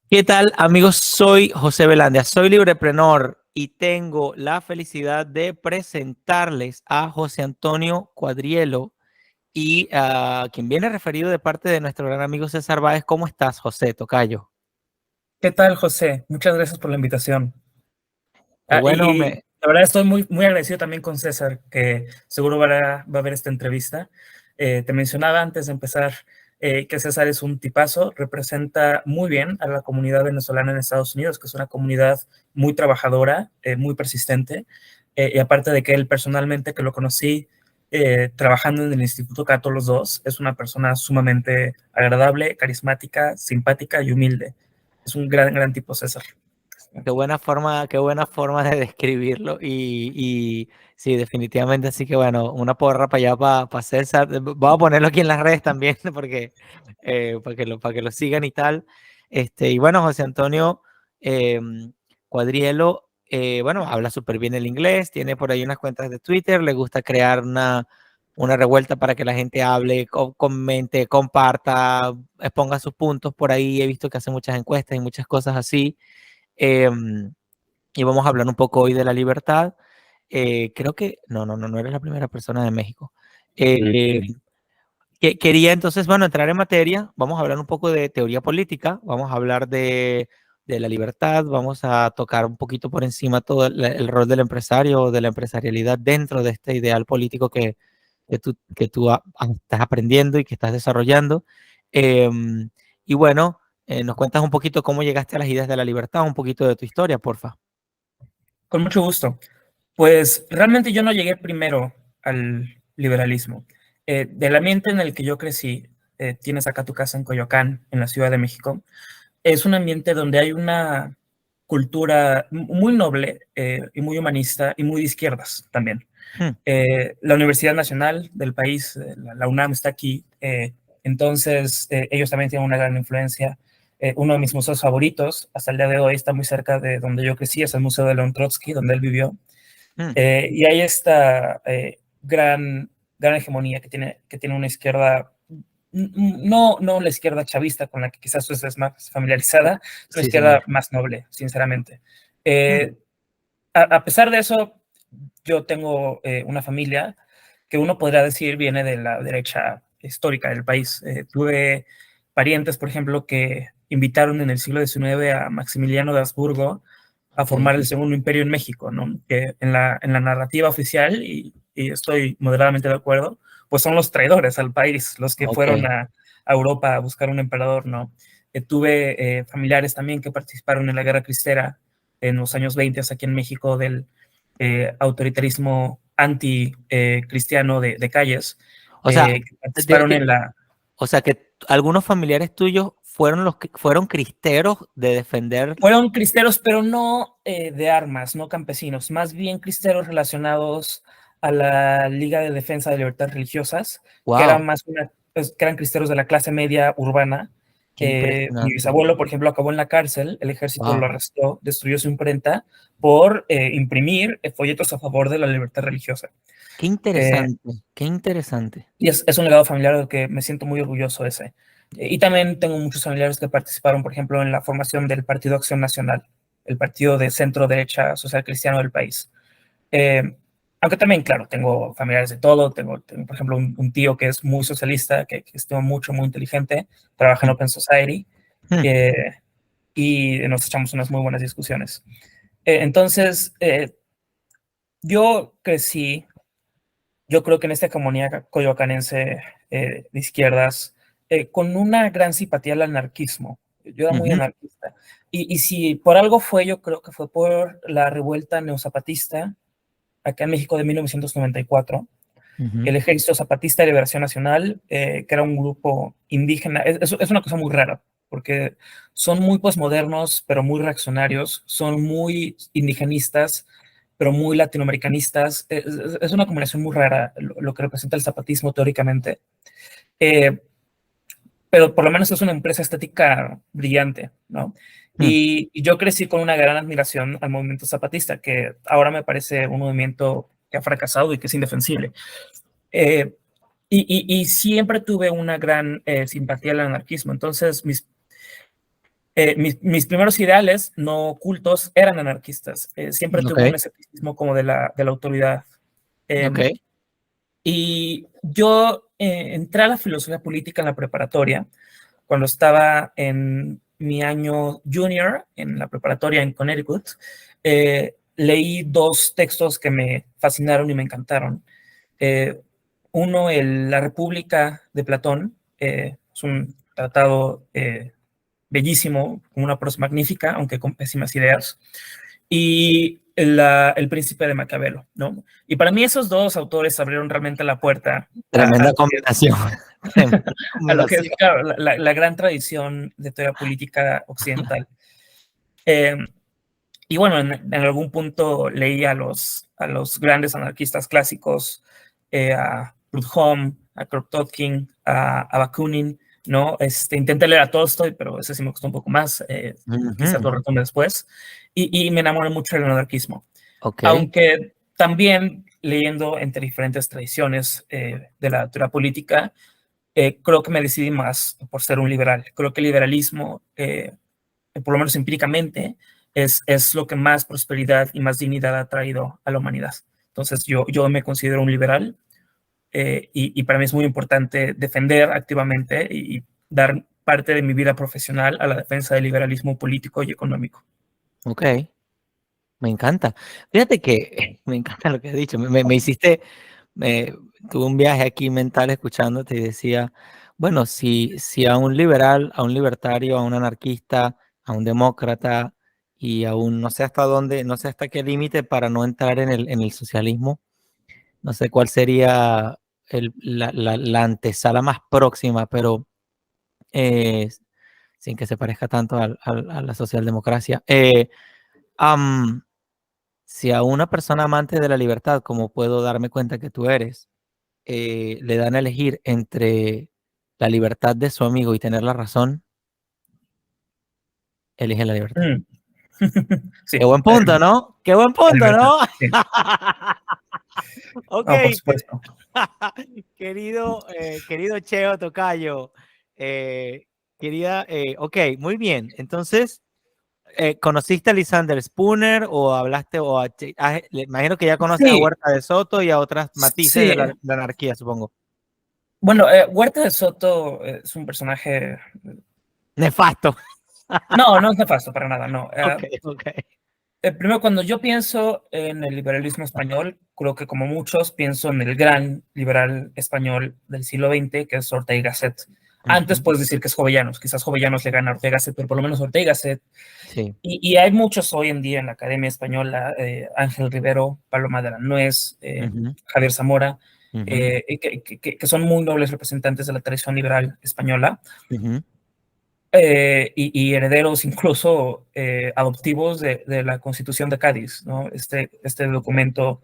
¿Qué tal, amigos? Soy José Velandia, soy libreprenor y tengo la felicidad de presentarles a José Antonio Cuadrielo y a quien viene referido de parte de nuestro gran amigo César Báez. ¿Cómo estás, José Tocayo? ¿Qué tal, José? Muchas gracias por la invitación. Qué bueno, Y la verdad estoy muy agradecido también con César, que seguro va a ver esta entrevista. Te mencionaba antes de empezar que César es un tipazo, representa muy bien a la comunidad venezolana en Estados Unidos, que es una comunidad muy trabajadora, muy persistente, y aparte de que él personalmente, que lo conocí trabajando en el Instituto Cato los dos, es una persona sumamente agradable, carismática, simpática y humilde. Es un gran tipo, César. qué buena forma de describirlo y sí, definitivamente. Así que bueno, una porra para allá para César. Voy a ponerlo aquí en las redes también porque para que lo sigan y tal. Y bueno, José Antonio Cuadrielo, bueno, habla súper bien el inglés, tiene por ahí unas cuentas de Twitter, le gusta crear una revuelta para que la gente hable, comente, comparta, exponga sus puntos por ahí. He visto que hace muchas encuestas y muchas cosas así. Em, y vamos a hablar un poco hoy de la libertad. Creo que, no eres la primera persona de México. Eh, quería entonces, bueno, entrar en materia. Vamos a hablar un poco de teoría política, vamos a hablar de la libertad, vamos a tocar un poquito por encima todo el rol del empresario, de la empresarialidad dentro de este ideal político que tú estás aprendiendo y que estás desarrollando. Em, y bueno, nos cuentas un poquito cómo llegaste a las ideas de la libertad, un poquito de tu historia, porfa. Con mucho gusto. Pues realmente yo no llegué primero al liberalismo. Del ambiente en el que yo crecí, tienes acá tu casa en Coyoacán, en la Ciudad de México, es un ambiente donde hay una cultura muy noble y muy humanista y muy de izquierdas también. Hmm. La Universidad Nacional del país, la UNAM, está aquí, entonces ellos también tienen una gran influencia. Uno de mis museos favoritos, hasta el día de hoy, está muy cerca de donde yo crecí, es el Museo de León Trotsky, donde él vivió. Mm. Y hay esta gran hegemonía que tiene una izquierda, no la izquierda chavista con la que quizás tú estés más familiarizada, es una Sí, izquierda señor. más noble, sinceramente. Mm. A pesar de eso, yo tengo una familia que uno podría decir viene de la derecha histórica del país. Tuve parientes, por ejemplo, que invitaron en el siglo XIX a Maximiliano de Habsburgo a Ok. formar el Segundo Imperio en México, ¿no? Que en la narrativa oficial, y estoy moderadamente de acuerdo, pues son los traidores al país, los que Ok. fueron a Europa a buscar un emperador, ¿no? Tuve familiares también que participaron en la Guerra Cristera en los años 20 aquí en México del autoritarismo anti-cristiano de Calles, O sea, que participaron en la... o sea que algunos familiares tuyos fueron los que fueron cristeros de defender. Fueron cristeros, pero no de armas, no campesinos, más bien cristeros relacionados a la Liga de Defensa de Libertades Religiosas, que eran Wow, más que eran cristeros de la clase media urbana. qué Mi impresionante. bisabuelo, por ejemplo, acabó en la cárcel, el ejército lo Wow, arrestó, destruyó su imprenta por imprimir folletos a favor de la libertad religiosa. qué Eh, interesante, qué interesante. Y es un legado familiar del que me siento muy orgulloso ese. Y también tengo muchos familiares que participaron, por ejemplo, en la formación del Partido Acción Nacional, el partido de centro derecha social cristiano del país. Eh, Aunque también, claro, tengo familiares de todo. Tengo por ejemplo, un tío que es muy socialista, que estimo mucho, muy inteligente, trabaja en Mm. Open Society Mm. eh, y nos echamos unas muy buenas discusiones. Entonces, yo crecí, yo creo que en esta comunidad coyoacanense de izquierdas, con una gran simpatía al anarquismo. Yo era muy Ujú. anarquista. Y si por algo fue, yo creo que fue por la revuelta neozapatista acá en México de 1994, Ujú. el Ejército Zapatista de Liberación Nacional, que era un grupo indígena. Es una cosa muy rara, porque son muy posmodernos, pero muy reaccionarios, son muy indigenistas, pero muy latinoamericanistas. Es una combinación muy rara lo que representa el zapatismo teóricamente. Eh, pero por lo menos es una empresa estética brillante, ¿no? Mm. Y yo crecí con una gran admiración al movimiento zapatista, que ahora me parece un movimiento que ha fracasado y que es indefensible. Eh, y siempre tuve una gran simpatía al anarquismo. Entonces, Mis primeros ideales no ocultos eran anarquistas. Siempre tuve un escepticismo como de la autoridad. Y yo entré a la filosofía política en la preparatoria, cuando estaba en mi año junior en la preparatoria en Connecticut. Leí dos textos que me fascinaron y me encantaron. Uno, La República de Platón, es un tratado bellísimo, con una prosa magnífica, aunque con pésimas ideas, y El Príncipe de Maquiavelo, ¿no? Y para mí esos dos autores abrieron realmente la puerta Tremenda combinación. A lo que es, claro, la gran tradición de teoría política occidental. Y bueno, en algún punto leí a los grandes anarquistas clásicos, a Proudhon, a Kropotkin, a Bakunin, ¿no? Intenté leer a Tolstoy, pero ese sí me costó un poco más, quizás lo retome después, y me enamoré mucho del anarquismo. Aunque también leyendo entre diferentes tradiciones de la teoría política, creo que me decidí más por ser un liberal. Creo que el liberalismo, por lo menos empíricamente, es lo que más prosperidad y más dignidad ha traído a la humanidad. Entonces yo me considero un liberal, y para mí es muy importante defender activamente y dar parte de mi vida profesional a la defensa del liberalismo político y económico. Ok, me encanta. Fíjate que me encanta lo que has dicho. Me hiciste, tuve un viaje aquí mental escuchándote y decía, bueno, si a un liberal, a un libertario, a un anarquista, a un demócrata y a un no sé hasta dónde, no sé hasta qué límite para no entrar en el socialismo, no sé cuál sería la antesala más próxima, pero sin que se parezca tanto a la socialdemocracia. Si a una persona amante de la libertad, como puedo darme cuenta que tú eres, le dan a elegir entre la libertad de su amigo y tener la razón, elige la libertad. Sí, Qué buen punto, ¿no? Qué buen punto, ¿no? Sí. Ok. No, por supuesto. Querido Cheo Tocayo, ok, muy bien. Entonces, ¿conociste a Lysander Spooner o hablaste, le imagino que ya conoces a Sí, Huerta de Soto y a otras matices sí. de la anarquía, supongo? Bueno, Huerta de Soto es un personaje... Nefasto. No, no es nefasto para nada, no. Ok, ok. Primero, cuando yo pienso en el liberalismo español, creo que como muchos pienso en el gran liberal español del siglo XX, que es Ortega y Gasset. Antes puedes decir que es Jovellanos, quizás Jovellanos le gana a Ortega y Gasset, pero por lo menos Ortega y Gasset. Sí. Y hay muchos hoy en día en la Academia Española, Ángel Rivero, Paloma de la Nuez, Javier Zamora, que son muy nobles representantes de la tradición liberal española. Y herederos incluso adoptivos de la Constitución de Cádiz, ¿no? Este documento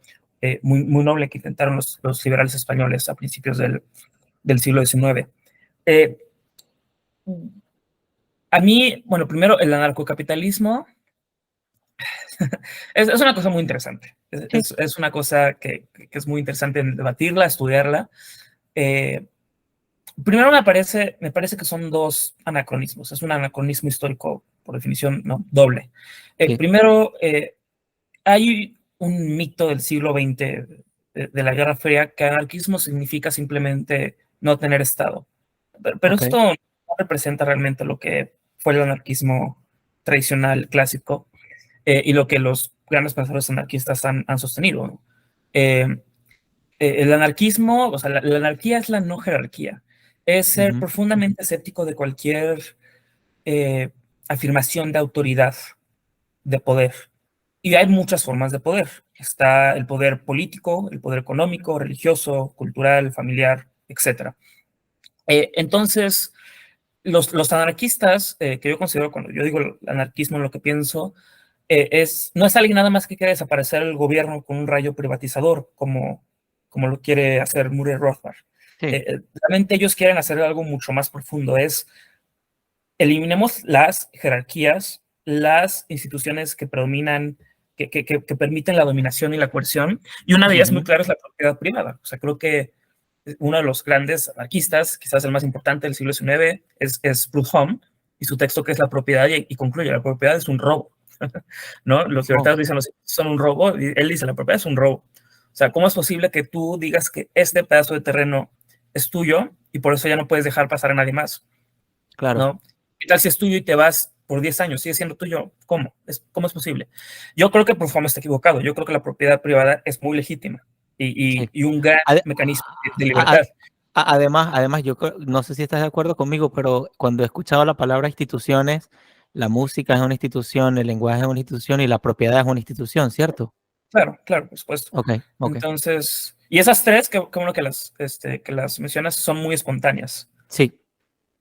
muy noble que intentaron los liberales españoles a principios del siglo XIX. A mí, bueno, primero el anarcocapitalismo es una cosa muy interesante. Es una cosa que es muy interesante debatirla, estudiarla. Primero me parece que son dos anacronismos. Es un anacronismo histórico, por definición, ¿no? Doble. Primero, hay un mito del siglo XX, de la Guerra Fría, que anarquismo significa simplemente no tener Estado. Pero esto no representa realmente lo que fue el anarquismo tradicional, clásico, y lo que los grandes pensadores anarquistas han sostenido, ¿no? El anarquismo, o sea, la anarquía es la no jerarquía. Es ser profundamente escéptico de cualquier afirmación de autoridad, de poder. Y hay muchas formas de poder. Está el poder político, el poder económico, religioso, cultural, familiar, etc. Entonces, los anarquistas, que yo considero, cuando yo digo el anarquismo, lo que pienso, no es alguien nada más que quiere desaparecer el gobierno con un rayo privatizador, como lo quiere hacer Murray Rothbard. Realmente ellos quieren hacer algo mucho más profundo, es eliminemos las jerarquías, las instituciones que predominan, que permiten la dominación y la coerción, y una de ellas muy clara es la propiedad privada. O sea, creo que uno de los grandes anarquistas, quizás el más importante del siglo XIX, es Proudhon, y su texto que es la propiedad y concluye, la propiedad es un robo, ¿no? Los libertarios dicen, los son un robo, y él dice, la propiedad es un robo. O sea, ¿cómo es posible que tú digas que este pedazo de terreno es tuyo y por eso ya no puedes dejar pasar a nadie más? Claro. ¿No? ¿Qué tal si es tuyo y te vas por 10 años? ¿Sigue siendo tuyo? ¿Cómo? ¿Cómo es posible? Yo creo que Profumo está equivocado. Yo creo que la propiedad privada es muy legítima y un gran mecanismo de libertad. Además, yo no sé si estás de acuerdo conmigo, pero cuando he escuchado la palabra instituciones, la música es una institución, el lenguaje es una institución y la propiedad es una institución, ¿cierto? Claro, por supuesto. Okay. Entonces, y esas tres, que bueno que las mencionas, son muy espontáneas. Sí,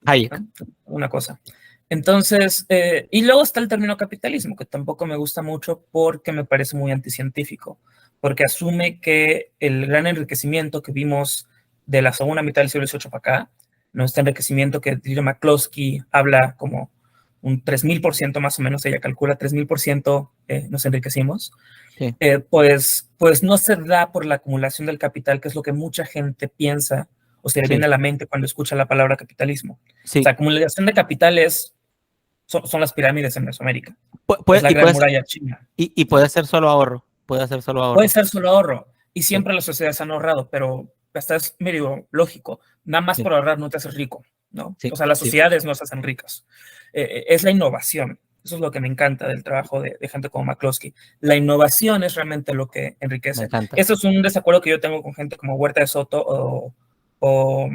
Hayek. ¿No? Una cosa. Entonces, y luego está el término capitalismo, que tampoco me gusta mucho porque me parece muy anticientífico, porque asume que el gran enriquecimiento que vimos de la segunda mitad del siglo XVIII para acá, ¿no? Este enriquecimiento que Deirdre McCloskey habla como un 3000% más o menos, ella calcula 3000% nos enriquecimos, Sí. Pues no se da por la acumulación del capital, que es lo que mucha gente piensa o se le viene a la mente cuando escucha la palabra capitalismo. Sí. O sea, acumulación de capitales son las pirámides en Mesoamérica. Es la gran muralla china. Y puede ser solo ahorro. Puede ser solo ahorro. Puede ser solo ahorro. Y siempre las sociedades han ahorrado, pero hasta es medio lógico. Nada más por ahorrar no te haces rico, ¿no? O sea, las sociedades no se hacen ricas. Es la innovación. Eso es lo que me encanta del trabajo de gente como McCloskey. La innovación es realmente lo que enriquece. Eso es un desacuerdo que yo tengo con gente como Huerta de Soto o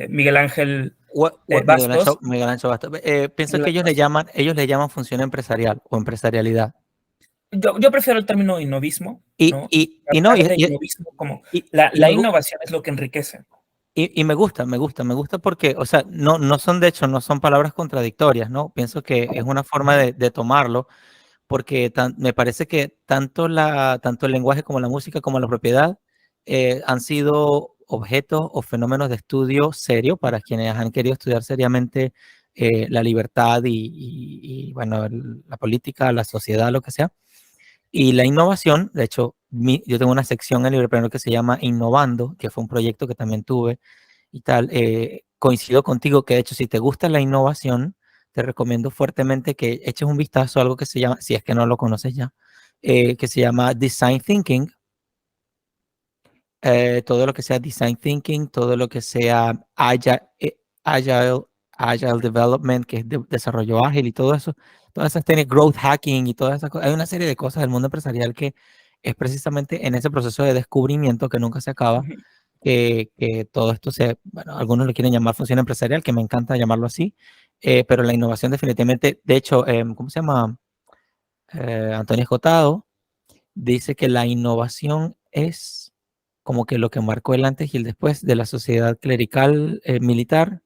Miguel Ángel Bastos. Miguel Ángel Bastos. Pienso que ellos le llaman función empresarial o empresarialidad. Yo prefiero el término innovismo. ¿No? La innovación es lo que enriquece. Y me gusta porque, o sea, no son palabras contradictorias, ¿no? Pienso que es una forma de tomarlo, porque me parece que tanto el lenguaje como la música como la propiedad han sido objetos o fenómenos de estudio serio para quienes han querido estudiar seriamente la libertad y bueno, la política, la sociedad, lo que sea. Y la innovación, de hecho, yo tengo una sección en Librepreneur que se llama Innovando, que fue un proyecto que también tuve y tal. Coincido contigo que, de hecho, si te gusta la innovación, te recomiendo fuertemente que eches un vistazo a algo que se llama, si es que no lo conoces ya, que se llama Design Thinking. Todo lo que sea Design Thinking, todo lo que sea Agile Development, que es desarrollo ágil y todo eso, todas esas técnicas, Growth Hacking y todas esas cosas. Hay una serie de cosas del mundo empresarial que es precisamente en ese proceso de descubrimiento que nunca se acaba, que todo esto bueno, algunos lo quieren llamar función empresarial, que me encanta llamarlo así, pero la innovación definitivamente, de hecho, ¿cómo se llama? Antonio Escotado dice que la innovación es como que lo que marcó el antes y el después de la sociedad clerical militar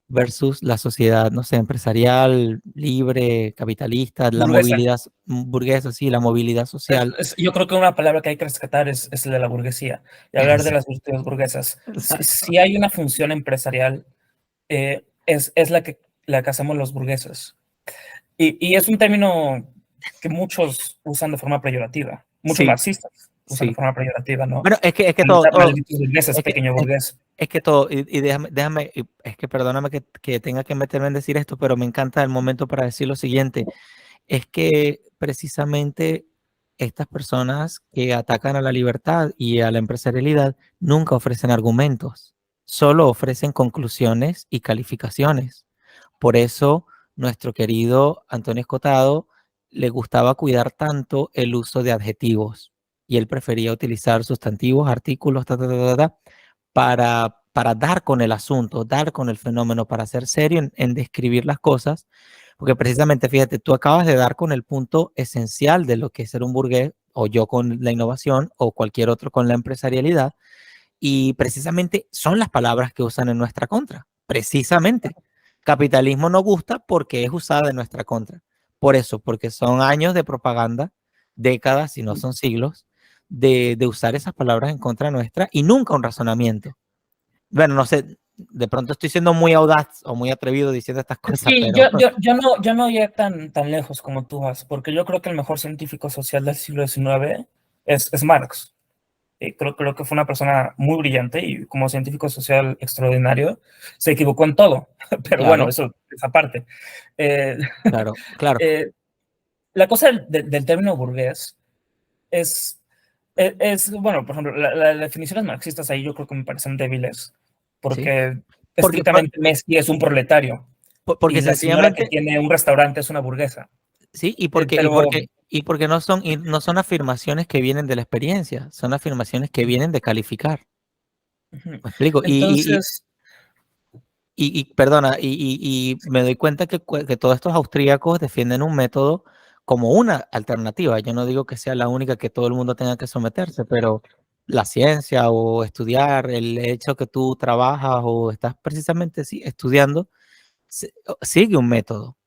versus la sociedad, no sé, empresarial, libre, capitalista, la movilidad burguesa, sí, la movilidad social. Yo creo que una palabra que hay que rescatar es la de la burguesía y hablar de las virtudes burguesas. Si hay una función empresarial, es la que hacemos los burgueses. Y es un término que muchos usan de forma peyorativa, muchos marxistas usan de forma peyorativa, ¿no? Bueno, es que todo. Pequeño burgués. Es que todo, y déjame, es que perdóname que tenga que meterme en decir esto, pero me encanta el momento para decir lo siguiente, es que precisamente estas personas que atacan a la libertad y a la empresarialidad nunca ofrecen argumentos, solo ofrecen conclusiones y calificaciones. Por eso nuestro querido Antonio Escotado le gustaba cuidar tanto el uso de adjetivos y él prefería utilizar sustantivos, artículos, para dar con el asunto, dar con el fenómeno, para ser serio en describir las cosas, porque precisamente, fíjate, tú acabas de dar con el punto esencial de lo que es ser un burgués, o yo con la innovación, o cualquier otro con la empresarialidad, y precisamente son las palabras que usan en nuestra contra, precisamente. Capitalismo no gusta porque es usada en nuestra contra. Por eso, porque son años de propaganda, décadas, si no son siglos, de usar esas palabras en contra nuestra y nunca un razonamiento. Bueno, no sé, de pronto estoy siendo muy audaz o muy atrevido diciendo estas cosas. Sí, pero... yo no iría tan lejos como tú vas, porque yo creo que el mejor científico social del siglo XIX es Marx. creo que fue una persona muy brillante y como científico social extraordinario, se equivocó en todo, pero bueno, Claro, eso es aparte. Eh, claro, claro. eh, la cosa del término burgués es, bueno, por ejemplo, las definiciones marxistas ahí yo creo que me parecen débiles, Sí. porque Porque, estrictamente Messi es un proletario porque y la señora que sencillamente, tiene un restaurante es una burguesa. sí, Pero y porque no son afirmaciones que vienen de la experiencia, son afirmaciones que vienen de calificar. ujú. ¿Me explico? Entonces, Perdona, y me doy cuenta que todos estos austríacos defienden un método como una alternativa. Yo no digo que sea la única que todo el mundo tenga que someterse, pero la ciencia o estudiar, el hecho que tú trabajas o estás precisamente estudiando, sigue un método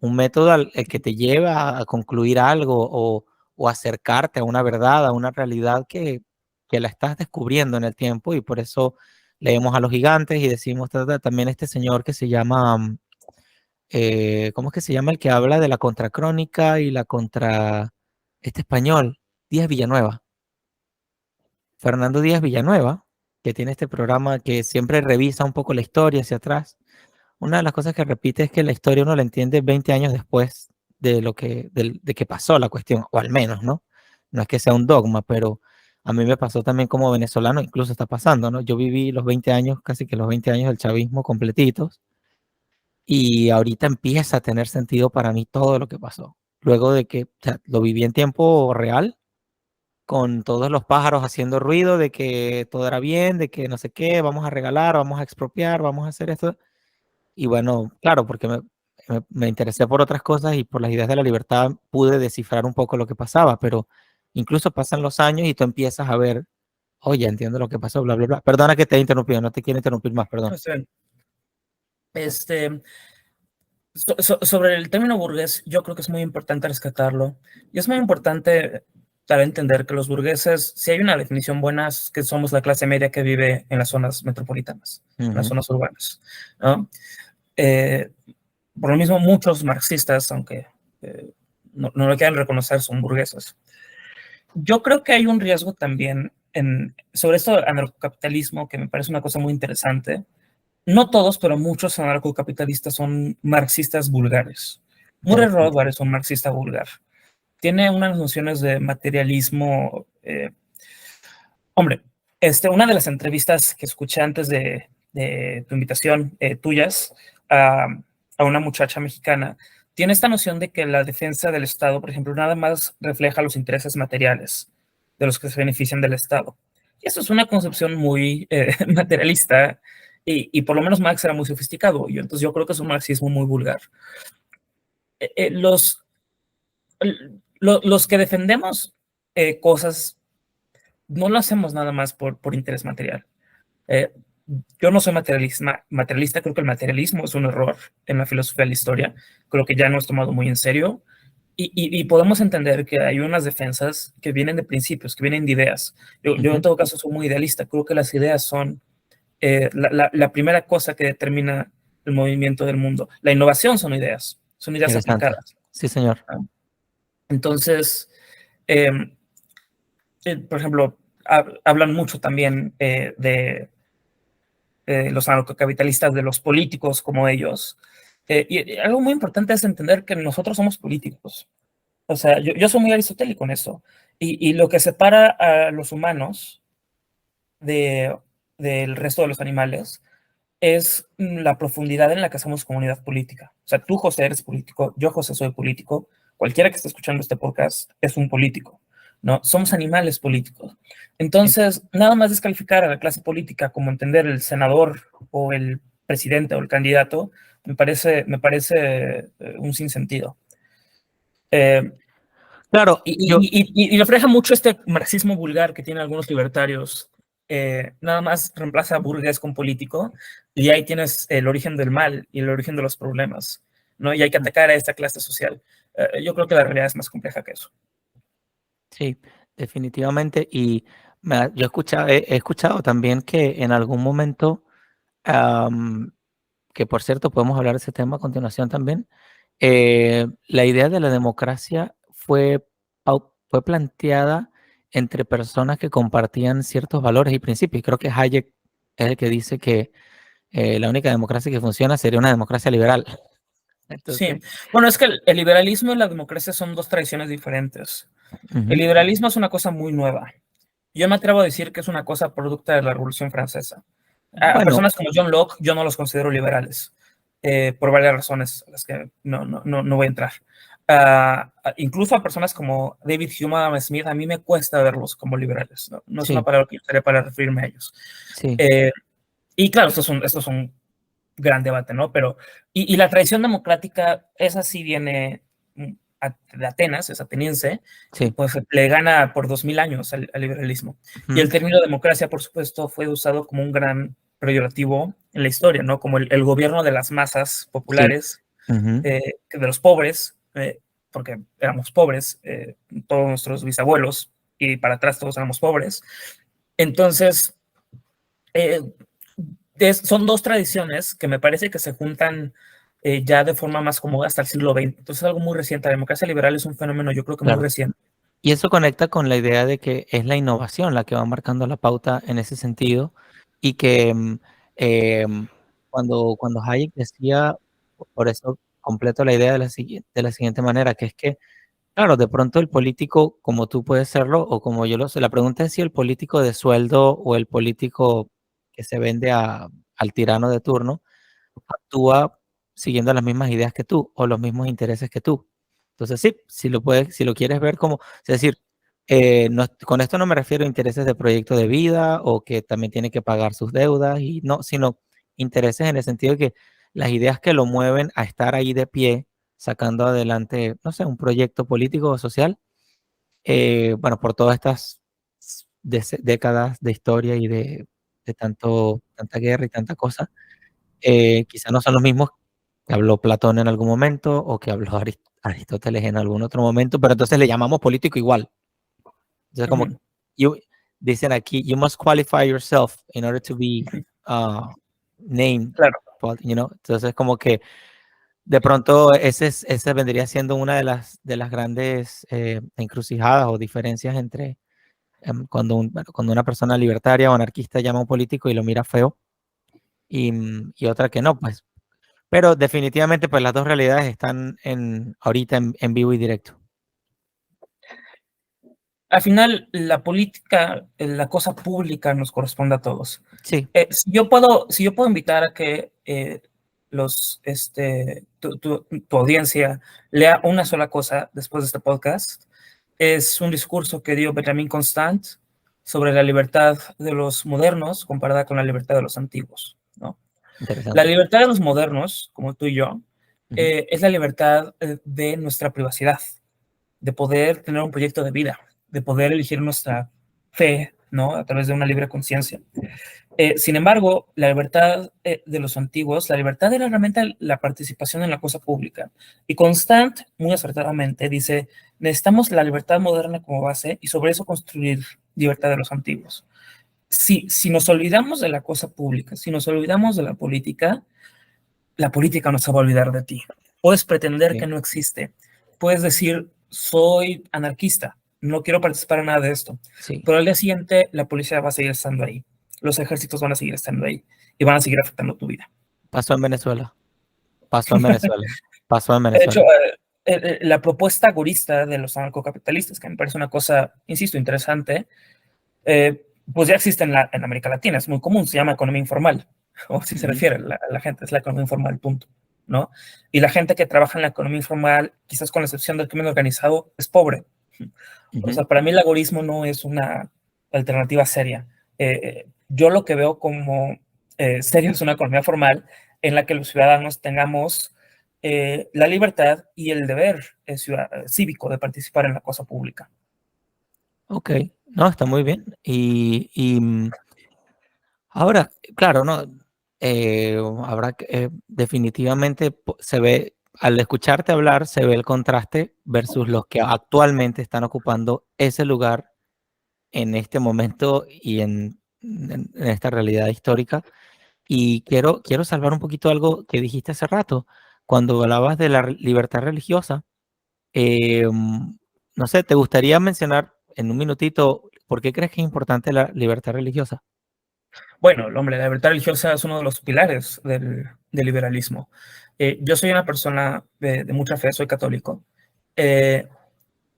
el que te lleva a concluir algo o acercarte a una verdad, a una realidad que la estás descubriendo en el tiempo y por eso leemos a los gigantes y decimos también este señor que se llama, ¿cómo es que se llama? El que habla de la contracrónica y la contra, este español, Díaz Villanueva, Fernando Díaz Villanueva, que tiene este programa que siempre revisa un poco la historia hacia atrás. Una de las cosas que repite es que la historia uno la entiende 20 años después de de que pasó la cuestión, o al menos, ¿no? No es que sea un dogma, pero a mí me pasó también como venezolano, incluso está pasando, ¿no? Yo viví los 20 años, casi que los 20 años del chavismo completitos, y ahorita empieza a tener sentido para mí todo lo que pasó. Luego de que, o sea, lo viví en tiempo real, con todos los pájaros haciendo ruido de que todo era bien, de que no sé qué, vamos a regalar, vamos a expropiar, vamos a hacer esto. Y bueno, claro, porque me interesé por otras cosas y por las ideas de la libertad pude descifrar un poco lo que pasaba, pero incluso pasan los años y tú empiezas a ver, oye, entiendo lo que pasó, bla, bla, bla. Perdona que te he interrumpido, no te quiero interrumpir más, perdón. o sea, este, sobre el término burgués, yo creo que es muy importante rescatarlo. Y es muy importante para entender que los burgueses, si hay una definición buena, es que somos la clase media que vive en las zonas metropolitanas, en las Ujú, zonas urbanas, ¿no? Eh, por lo mismo, muchos marxistas, aunque no lo quieran reconocer, son burgueses. Yo creo que hay un riesgo también sobre esto del anarcocapitalismo, que me parece una cosa muy interesante. No todos, pero muchos anarcocapitalistas son marxistas vulgares. Murray interesante. Rothbard es un marxista vulgar. Tiene unas nociones de materialismo. Hombre, una de las entrevistas que escuché antes de tu invitación, tuyas, a, a una muchacha mexicana, tiene esta noción de que la defensa del Estado, por ejemplo, nada más refleja los intereses materiales de los que se benefician del Estado. Y eso es una concepción muy materialista y por lo menos Marx era muy sofisticado. Y entonces yo creo que es un marxismo muy vulgar. Eh, eh, los, los que defendemos cosas no lo hacemos nada más por interés material. Eh, yo no soy materialista, creo que el materialismo es un error en la filosofía de la historia, creo que ya no es tomado muy en serio y podemos entender que hay unas defensas que vienen de principios, que vienen de ideas. Yo en Ujú, todo caso soy muy idealista, creo que las ideas son la primera cosa que determina el movimiento del mundo. La innovación son ideas interesante. aplicadas. Sí, señor. ¿No? Entonces, eh, por ejemplo, hablan mucho también los anarcocapitalistas de los políticos como ellos. Y algo muy importante es entender que nosotros somos políticos. O sea, yo soy muy aristotélico en eso. Y lo que separa a los humanos de, del resto de los animales es la profundidad en la que hacemos comunidad política. O sea, tú, José, eres político, yo, José, soy político, cualquiera que esté escuchando este podcast es un político, ¿no? Somos animales políticos. Sí. Entonces, nada más descalificar a la clase política como entender el senador o el presidente o el candidato, me parece un sinsentido. Eh, Claro, y refleja mucho este marxismo vulgar que tienen algunos libertarios. Nada más reemplaza burgués con político y ahí tienes el origen del mal y el origen de los problemas, ¿no? Y hay que atacar a esta clase social. Yo creo que la realidad es más compleja que eso. sí, definitivamente. Y yo he escuchado también que en algún momento, que por cierto podemos hablar de ese tema a continuación también, la idea de la democracia fue planteada entre personas que compartían ciertos valores y principios. Creo que Hayek es el que dice que la única democracia que funciona sería una democracia liberal. Sí, Entonces, bueno, es que el liberalismo y la democracia son dos tradiciones diferentes. El ujú, liberalismo es una cosa muy nueva. Yo me atrevo a decir que es una cosa producto de la Revolución Francesa. A bueno, personas como John Locke, yo no los considero liberales, por varias razones, a las que no voy a entrar. Incluso a personas como David Hume, Adam Smith, a mí me cuesta verlos como liberales. No es una sí, palabra que usaré para referirme a ellos. sí, Eh, y claro, esto es un gran debate, ¿no? Pero, y la tradición democrática, esa sí viene de Atenas, es ateniense, y sí, pues le gana por 2000 años al liberalismo. Y el ujú, término democracia, por supuesto, fue usado como un gran peyorativo en la historia, ¿no? Como el gobierno de las masas sí, populares, ujú, de los pobres, porque éramos pobres, todos nuestros bisabuelos, y para atrás todos éramos pobres. Entonces, eh, son dos tradiciones que me parece que se juntan ya de forma más cómoda hasta el siglo XX. Entonces es algo muy reciente. La democracia liberal es un fenómeno, yo creo que muy claro. reciente. Y eso conecta con la idea de que es la innovación la que va marcando la pauta en ese sentido y que em, cuando Hayek decía, por eso completo la idea de la siguiente manera, que es que, claro, de pronto el político, como tú puedes serlo, o como yo lo sé, la pregunta es si el político de sueldo o el político que se vende al tirano de turno actúa siguiendo las mismas ideas que tú o los mismos intereses que tú. Entonces, sí, si lo quieres ver como, es decir, con esto no me refiero a intereses de proyecto de vida o que también tiene que pagar sus deudas, y no, sino intereses en el sentido de que las ideas que lo mueven a estar ahí de pie, sacando adelante, no sé, un proyecto político o social, bueno, por todas estas décadas de historia y de tanta guerra y tanta cosa, quizá no son los mismos que habló Platón en algún momento o que habló Aristóteles en algún otro momento, pero entonces le llamamos político igual. Entonces, Uh como -huh. you, dicen aquí, you must qualify yourself in order to be uh, named, Claro. Entonces, como que de pronto ese vendría siendo una de las grandes encrucijadas o diferencias entre cuando una persona libertaria o anarquista llama a un político y lo mira feo y otra que no, pues. Pero definitivamente, pues las dos realidades están ahorita en vivo y directo. Al final, la política, la cosa pública nos corresponde a todos. Sí, Si yo puedo invitar a que tu audiencia lea una sola cosa después de este podcast, es un discurso que dio Benjamin Constant sobre la libertad de los modernos comparada con la libertad de los antiguos, ¿no? La interesante. libertad de los modernos, como tú y yo, Ujú, es la libertad de nuestra privacidad, de poder tener un proyecto de vida, de poder elegir nuestra fe, ¿no? A través de una libre conciencia. Sin embargo, la libertad de los antiguos, la libertad era realmente la participación en la cosa pública. Y Constant, muy acertadamente, dice, necesitamos la libertad moderna como base y sobre eso construir libertad de los antiguos. Si nos olvidamos de la cosa pública, si nos olvidamos de la política no se va a olvidar de ti. Puedes pretender que sí, no existe. Puedes decir, soy anarquista, no quiero participar en nada de esto. sí. Pero al día siguiente, la policía va a seguir estando ahí. Los ejércitos van a seguir estando ahí y van a seguir afectando tu vida. Pasó en Venezuela, pasó en Venezuela, pasó en De hecho, Venezuela. la propuesta agorista de los anarcocapitalistas, que me parece una cosa, insisto, interesante, pues ya existe en América Latina, es muy común, se llama economía informal, o si se Ujú, refiere a la gente, es la economía informal, punto, ¿no? Y la gente que trabaja en la economía informal, quizás con la excepción del crimen organizado, es pobre. O ujú. sea, para mí el agorismo no es una alternativa seria. Yo lo que veo como serio es una economía formal en la que los ciudadanos tengamos la libertad y el deber cívico de participar en la cosa pública. Ok, no, está muy bien. Ahora, claro, no, habrá que, definitivamente se ve, al escucharte hablar, se ve el contraste versus los que actualmente están ocupando ese lugar en este momento y en esta realidad histórica. Y quiero salvar un poquito algo que dijiste hace rato, cuando hablabas de la libertad religiosa. No sé, ¿te gustaría mencionar en un minutito, ¿por qué crees que es importante la libertad religiosa? Bueno, hombre, la libertad religiosa es uno de los pilares del liberalismo. Yo soy una persona de mucha fe, soy católico, eh,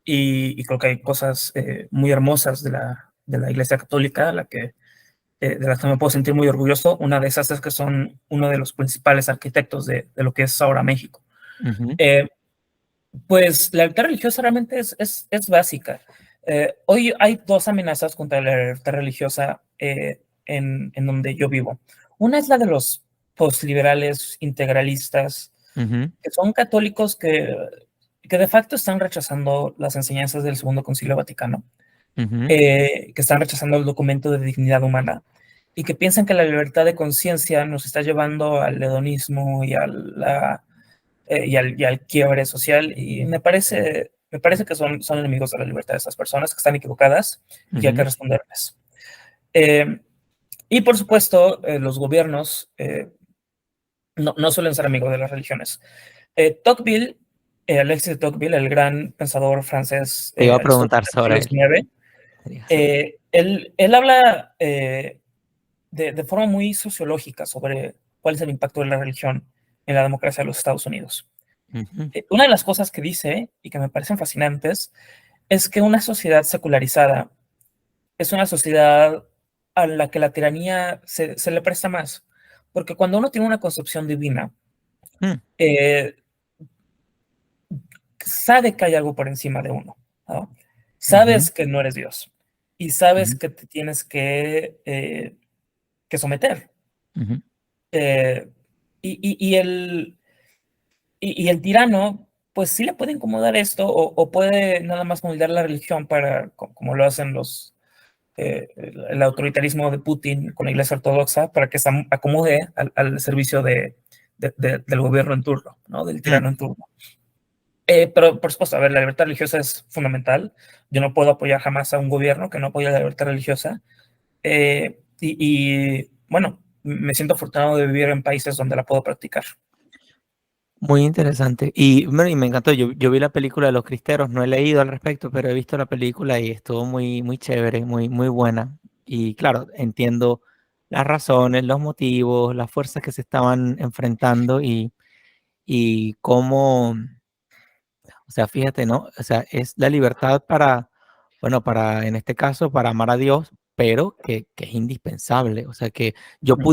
y creo que hay cosas muy hermosas de la Iglesia Católica, de las que me puedo sentir muy orgulloso. Una de esas es que son uno de los principales arquitectos de lo que es ahora México. Ujú, Eh, Pues la libertad religiosa realmente es básica. Hoy hay dos amenazas contra la libertad religiosa en donde yo vivo. Una es la de los postliberales integralistas, ujú, que son católicos que de facto están rechazando las enseñanzas del Segundo Concilio Vaticano, ujú, que están rechazando el documento de dignidad humana y que piensan que la libertad de conciencia nos está llevando al hedonismo y al quiebre social, y me parece que son enemigos de la libertad de estas personas, que están equivocadas y que hay que ujú. responderles. Eh, y por supuesto, los gobiernos no suelen ser amigos de las religiones. Tocqueville, Alexis de Tocqueville, el gran pensador francés Te iba a aristócrata preguntar del siglo sobre él. XIX, él habla de forma muy sociológica sobre cuál es el impacto de la religión en la democracia de los Estados Unidos. Ujú, Una de las cosas que dice y que me parecen fascinantes es que una sociedad secularizada es una sociedad a la que la tiranía se le presta más. Porque cuando uno tiene una concepción divina, mm, eh, sabe que hay algo por encima de uno, ¿no? ujú, Sabes que no eres Dios y sabes ujú, que te tienes que someter. ujú. Eh, y el tirano, pues sí le puede incomodar esto, o puede nada más moldear la religión para, como lo hacen el autoritarismo de Putin con la Iglesia Ortodoxa, para que se acomode al servicio del gobierno en turno, ¿no? Del Mm. tirano en turno. Pero, por supuesto, a ver, la libertad religiosa es fundamental. Yo no puedo apoyar jamás a un gobierno que no apoya la libertad religiosa. Bueno, me siento afortunado de vivir en países donde la puedo practicar. Muy interesante. Y, bueno, y me encantó. Yo vi la película de Los Cristeros, no he leído al respecto, pero he visto la película y estuvo muy, muy chévere, muy, muy buena. Y claro, entiendo las razones, los motivos, las fuerzas que se estaban enfrentando y cómo, o sea, fíjate, ¿no? O sea, es la libertad para, bueno, para, en este caso, para amar a Dios, pero que es indispensable. O sea, que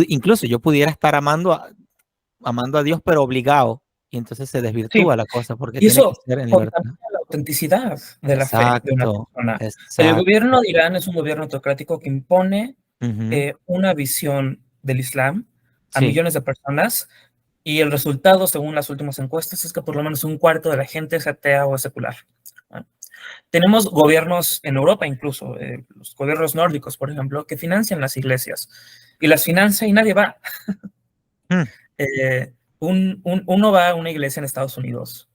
incluso yo pudiera estar amando a Dios, pero obligado, y entonces se Sí, desvirtúa la cosa porque y tiene que eso ser en libertad. contamina la autenticidad de la fe de una Exacto, persona. El exacto. gobierno de Irán es un gobierno autocrático que impone Ujú, una visión del Islam a sí. millones de personas, y el resultado, según las últimas encuestas, es que por lo menos un cuarto de la gente es atea o es secular, ¿no? Tenemos gobiernos en Europa, incluso los gobiernos nórdicos, por ejemplo, que financian las iglesias, y las financia y nadie va. Mm, Uno va a una iglesia en Estados Unidos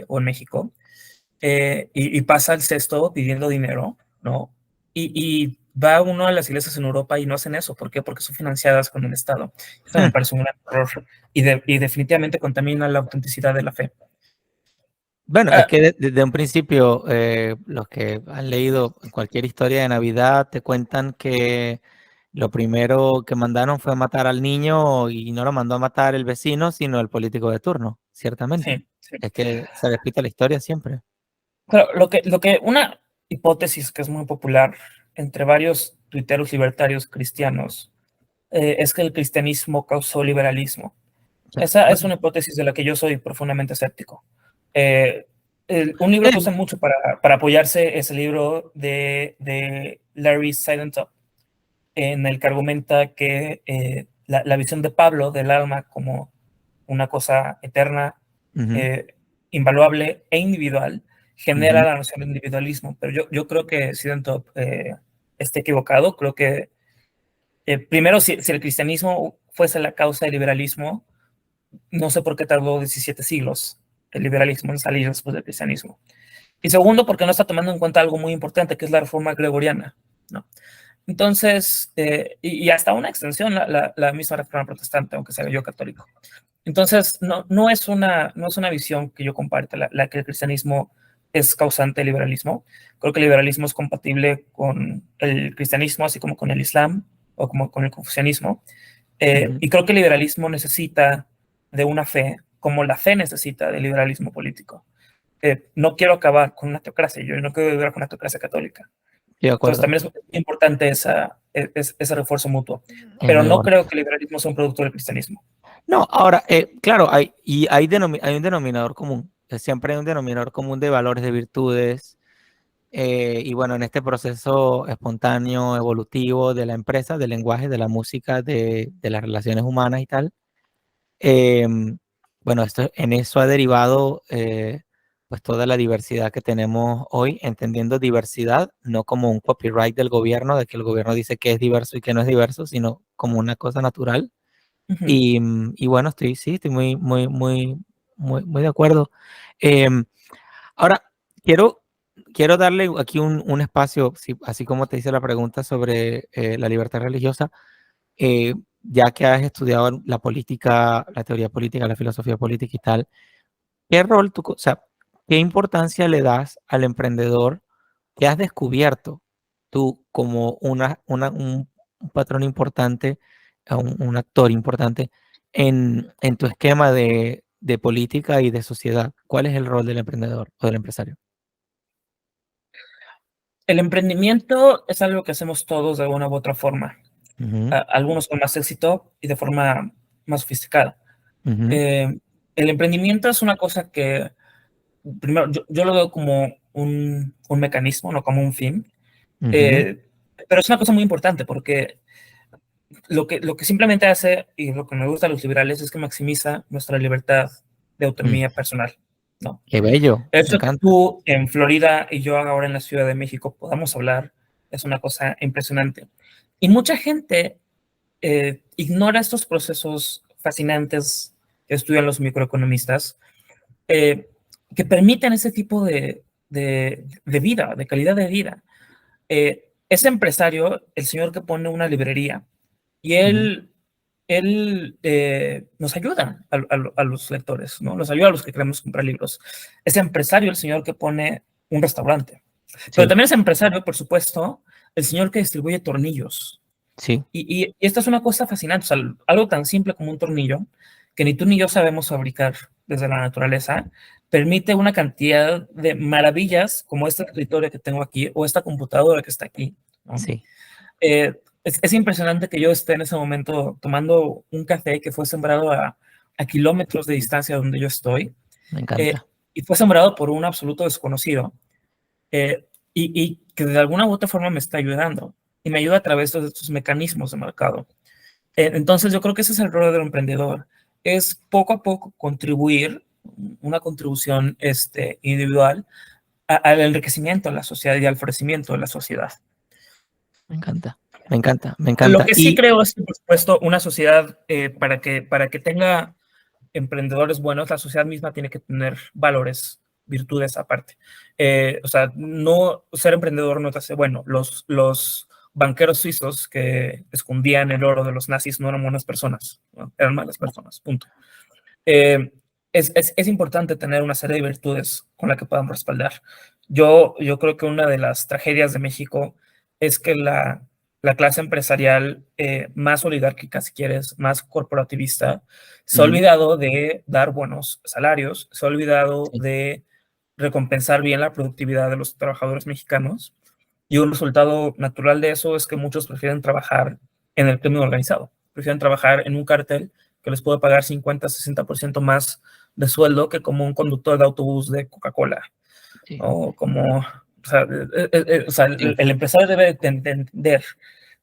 o en México, y pasa el cesto pidiendo dinero, ¿no? Y va uno a las iglesias en Europa y no hacen eso. ¿Por qué? Porque son financiadas con el Estado. Eso me mm. parece un gran error, y definitivamente contamina la autenticidad de la fe. Bueno, es Ah, que desde un principio, los que han leído cualquier historia de Navidad te cuentan que lo primero que mandaron fue matar al niño y no lo mandó a matar el vecino, sino el político de turno, ciertamente. sí, sí. Es que se repite la historia siempre. Claro, una hipótesis que es muy popular entre varios tuiteros libertarios cristianos es que el cristianismo causó liberalismo. O sea, Esa es bueno, una hipótesis de la que yo soy profundamente escéptico. Eh, un libro que sí, usan mucho para apoyarse es el libro de Larry Sidentop, en el que argumenta que la visión de Pablo del alma como una cosa eterna, ujú, eh, invaluable e individual, genera ujú, la noción de individualismo. Pero yo creo que Sidentop está equivocado. Creo que, primero, si el cristianismo fuese la causa del liberalismo, no sé por qué tardó 17 siglos el liberalismo en salir después del cristianismo. Y segundo, porque no está tomando en cuenta algo muy importante, que es la reforma gregoriana, ¿no? Entonces, y hasta una extensión, la misma reforma protestante, aunque sea yo católico. Entonces, no es una visión que yo comparte, la que el cristianismo es causante del liberalismo. Creo que el liberalismo es compatible con el cristianismo, así como con el islam o como con el confucianismo. Y creo que el liberalismo necesita de una fe, como la fe necesita del liberalismo político. No quiero acabar con una teocracia, yo no quiero vivir con una teocracia católica. De Entonces acuerdo. también es importante ese refuerzo mutuo. Es Pero no mejor. creo que el liberalismo sea un producto del cristianismo. No, ahora, claro, hay un denominador común. Siempre hay un denominador común de valores, de virtudes. Y bueno, en este proceso espontáneo, evolutivo de la empresa, del lenguaje, de la música, de las relaciones humanas y tal, bueno, en eso ha derivado pues toda la diversidad que tenemos hoy, entendiendo diversidad no como un copyright del gobierno, de que el gobierno dice que es diverso y que no es diverso, sino como una cosa natural. Ujú. Y bueno, sí, estoy muy de acuerdo. Em, Ahora, quiero, quiero darle aquí un espacio, así como te hice la pregunta sobre la libertad religiosa, ya que has estudiado la política, la teoría política, la filosofía política y tal, ¿qué rol o sea, qué importancia le das al emprendedor que has descubierto tú como un patrón importante, un actor importante en tu esquema de política y de sociedad? ¿Cuál es el rol del emprendedor o del empresario? El emprendimiento es algo que hacemos todos de alguna u otra forma. Ujú, Algunos con más éxito y de forma más sofisticada. ujú, Eh, el emprendimiento es una cosa que, primero, yo lo veo como un mecanismo, no como un fin. ujú, Eh, pero es una cosa muy importante porque lo que simplemente hace, y lo que me gusta de los liberales, es que maximiza nuestra libertad de mm. autonomía personal, ¿no? Qué bello, El me hecho de que encanta. tú en Florida y yo ahora en la Ciudad de México podamos hablar es una cosa impresionante. Y mucha gente ignora estos procesos fascinantes que estudian los microeconomistas, eh, que permiten ese tipo de vida, de calidad de vida. Ese empresario, el señor que pone una librería, y Ujú, él nos ayuda a los lectores, ¿no? Nos ayuda a los que queremos comprar libros. Ese empresario, el señor que pone un restaurante. Pero sí, también es empresario, por supuesto, el señor que distribuye tornillos. sí, Y esta es una cosa fascinante, o sea, algo tan simple como un tornillo, que ni tú ni yo sabemos fabricar desde la naturaleza, permite una cantidad de maravillas como este escritorio que tengo aquí o esta computadora que está aquí, ¿no? sí, Es impresionante que yo esté en ese momento tomando un café que fue sembrado a kilómetros de distancia donde yo estoy, me eh, encanta. y fue sembrado por un absoluto desconocido, y que de alguna u otra forma me está ayudando y me ayuda a través de estos mecanismos de mercado. Entonces yo creo que ese es el rol del emprendedor, es poco a poco contribuir, una contribución individual al enriquecimiento de la sociedad y al florecimiento de la sociedad. Me encanta, me encanta, me Lo encanta. que sí creo es que, por supuesto, una sociedad, para que tenga emprendedores buenos, la sociedad misma tiene que tener valores, virtudes aparte. O sea, no ser emprendedor no te hace bueno. Los banqueros suizos que escondían el oro de los nazis no eran buenas personas, ¿no? Eran malas personas, punto. Eh, es importante tener una serie de virtudes con la que podamos respaldar. Yo creo que una de las tragedias de México es que la clase empresarial más oligárquica, si quieres, más corporativista, se ha Ujú, olvidado de dar buenos salarios, se ha olvidado sí, de recompensar bien la productividad de los trabajadores mexicanos, y un resultado natural de eso es que muchos prefieren trabajar en el crimen organizado, prefieren trabajar en un cartel que les puede pagar 50-60% más de sueldo que como un conductor de autobús de Coca-Cola, sí, ¿no? O sea, sí, el empresario debe de entender,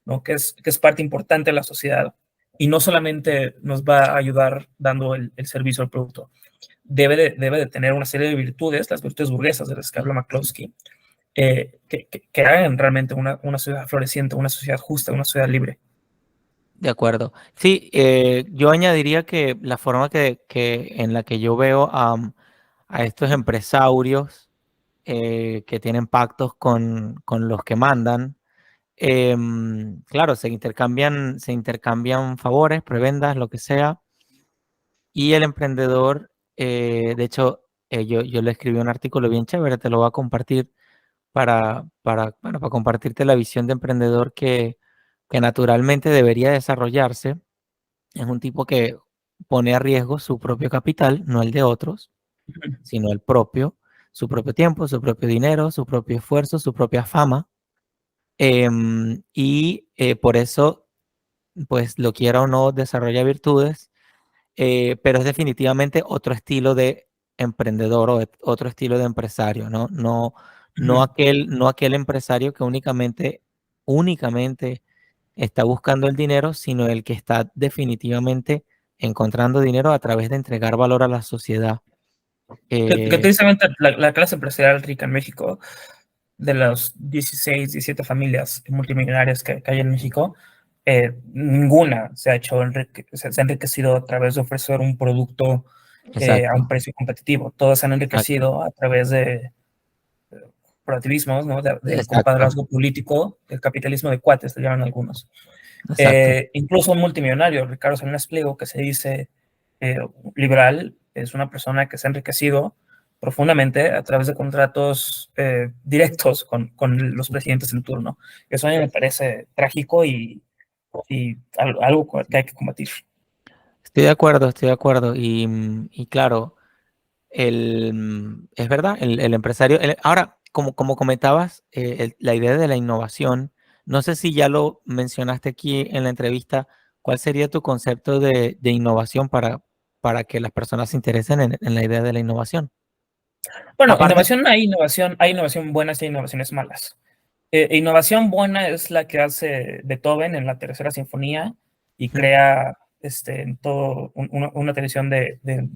¿no? que es parte importante de la sociedad y no solamente nos va a ayudar dando el servicio al producto. Debe de tener una serie de virtudes, las virtudes burguesas de las que sí, habla sí. McCloskey, que hagan realmente una sociedad floreciente, una sociedad justa, una sociedad libre. De acuerdo. Sí, yo añadiría que la forma en la que yo veo a estos empresarios que tienen pactos con los que mandan, claro, se intercambian favores, prebendas, lo que sea, y el emprendedor, de hecho, yo le escribí un artículo bien chévere, te lo voy a compartir bueno, para compartirte la visión de emprendedor que naturalmente debería desarrollarse. Es un tipo que pone a riesgo su propio capital, no el de otros, sino el propio, su propio tiempo, su propio dinero, su propio esfuerzo, su propia fama. Por eso, pues lo quiera o no, desarrolla virtudes, pero es definitivamente otro estilo de emprendedor o otro estilo de empresario, ¿no? No aquel empresario que únicamente está buscando el dinero, sino el que está definitivamente encontrando dinero a través de entregar valor a la sociedad. Que precisamente la clase empresarial rica en México, de las 16, 17 familias multimillonarias que hay en México, ninguna se ha se ha enriquecido a través de ofrecer un producto a un Exacto, precio competitivo. Todos se han exacto, enriquecido a través de corporativismos, ¿no? Del exacto, compadrazgo político, el capitalismo de cuates, le llaman algunos. exacto. Incluso un multimillonario, Ricardo Salinas Pliego, que se dice eh, liberal, es una persona que se ha enriquecido profundamente a través de contratos directos con los presidentes en turno. Eso a mí me parece trágico y algo que hay que combatir. Estoy de acuerdo, estoy de acuerdo. Y claro, es verdad, el empresario. Ahora, como comentabas, la idea de la innovación, no sé si ya lo mencionaste aquí en la entrevista, ¿cuál sería tu concepto de innovación para que las personas se interesen en la idea de la innovación? Bueno, Aparte, hay innovación buenas y hay innovaciones malas. Innovación buena es la que hace Beethoven en la tercera sinfonía y ujú, crea en todo una tradición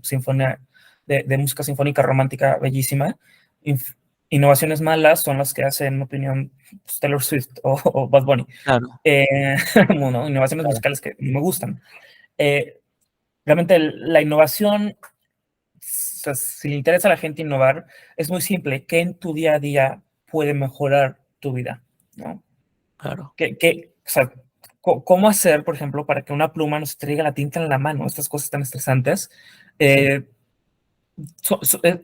sinfonía, de música sinfónica romántica bellísima. Inf- Innovaciones malas son las que hace, en mi opinión, pues, Taylor Swift o Bad Bunny. claro, Eh, bueno, innovaciones claro, musicales que no me gustan. Eh, Realmente la innovación, o sea, si le interesa a la gente innovar, es muy simple. ¿Qué en tu día a día puede mejorar tu vida? ¿No? claro, O sea, ¿cómo hacer, por ejemplo, para que una pluma no se te traiga la tinta en la mano? Estas cosas tan estresantes. sí, Eh,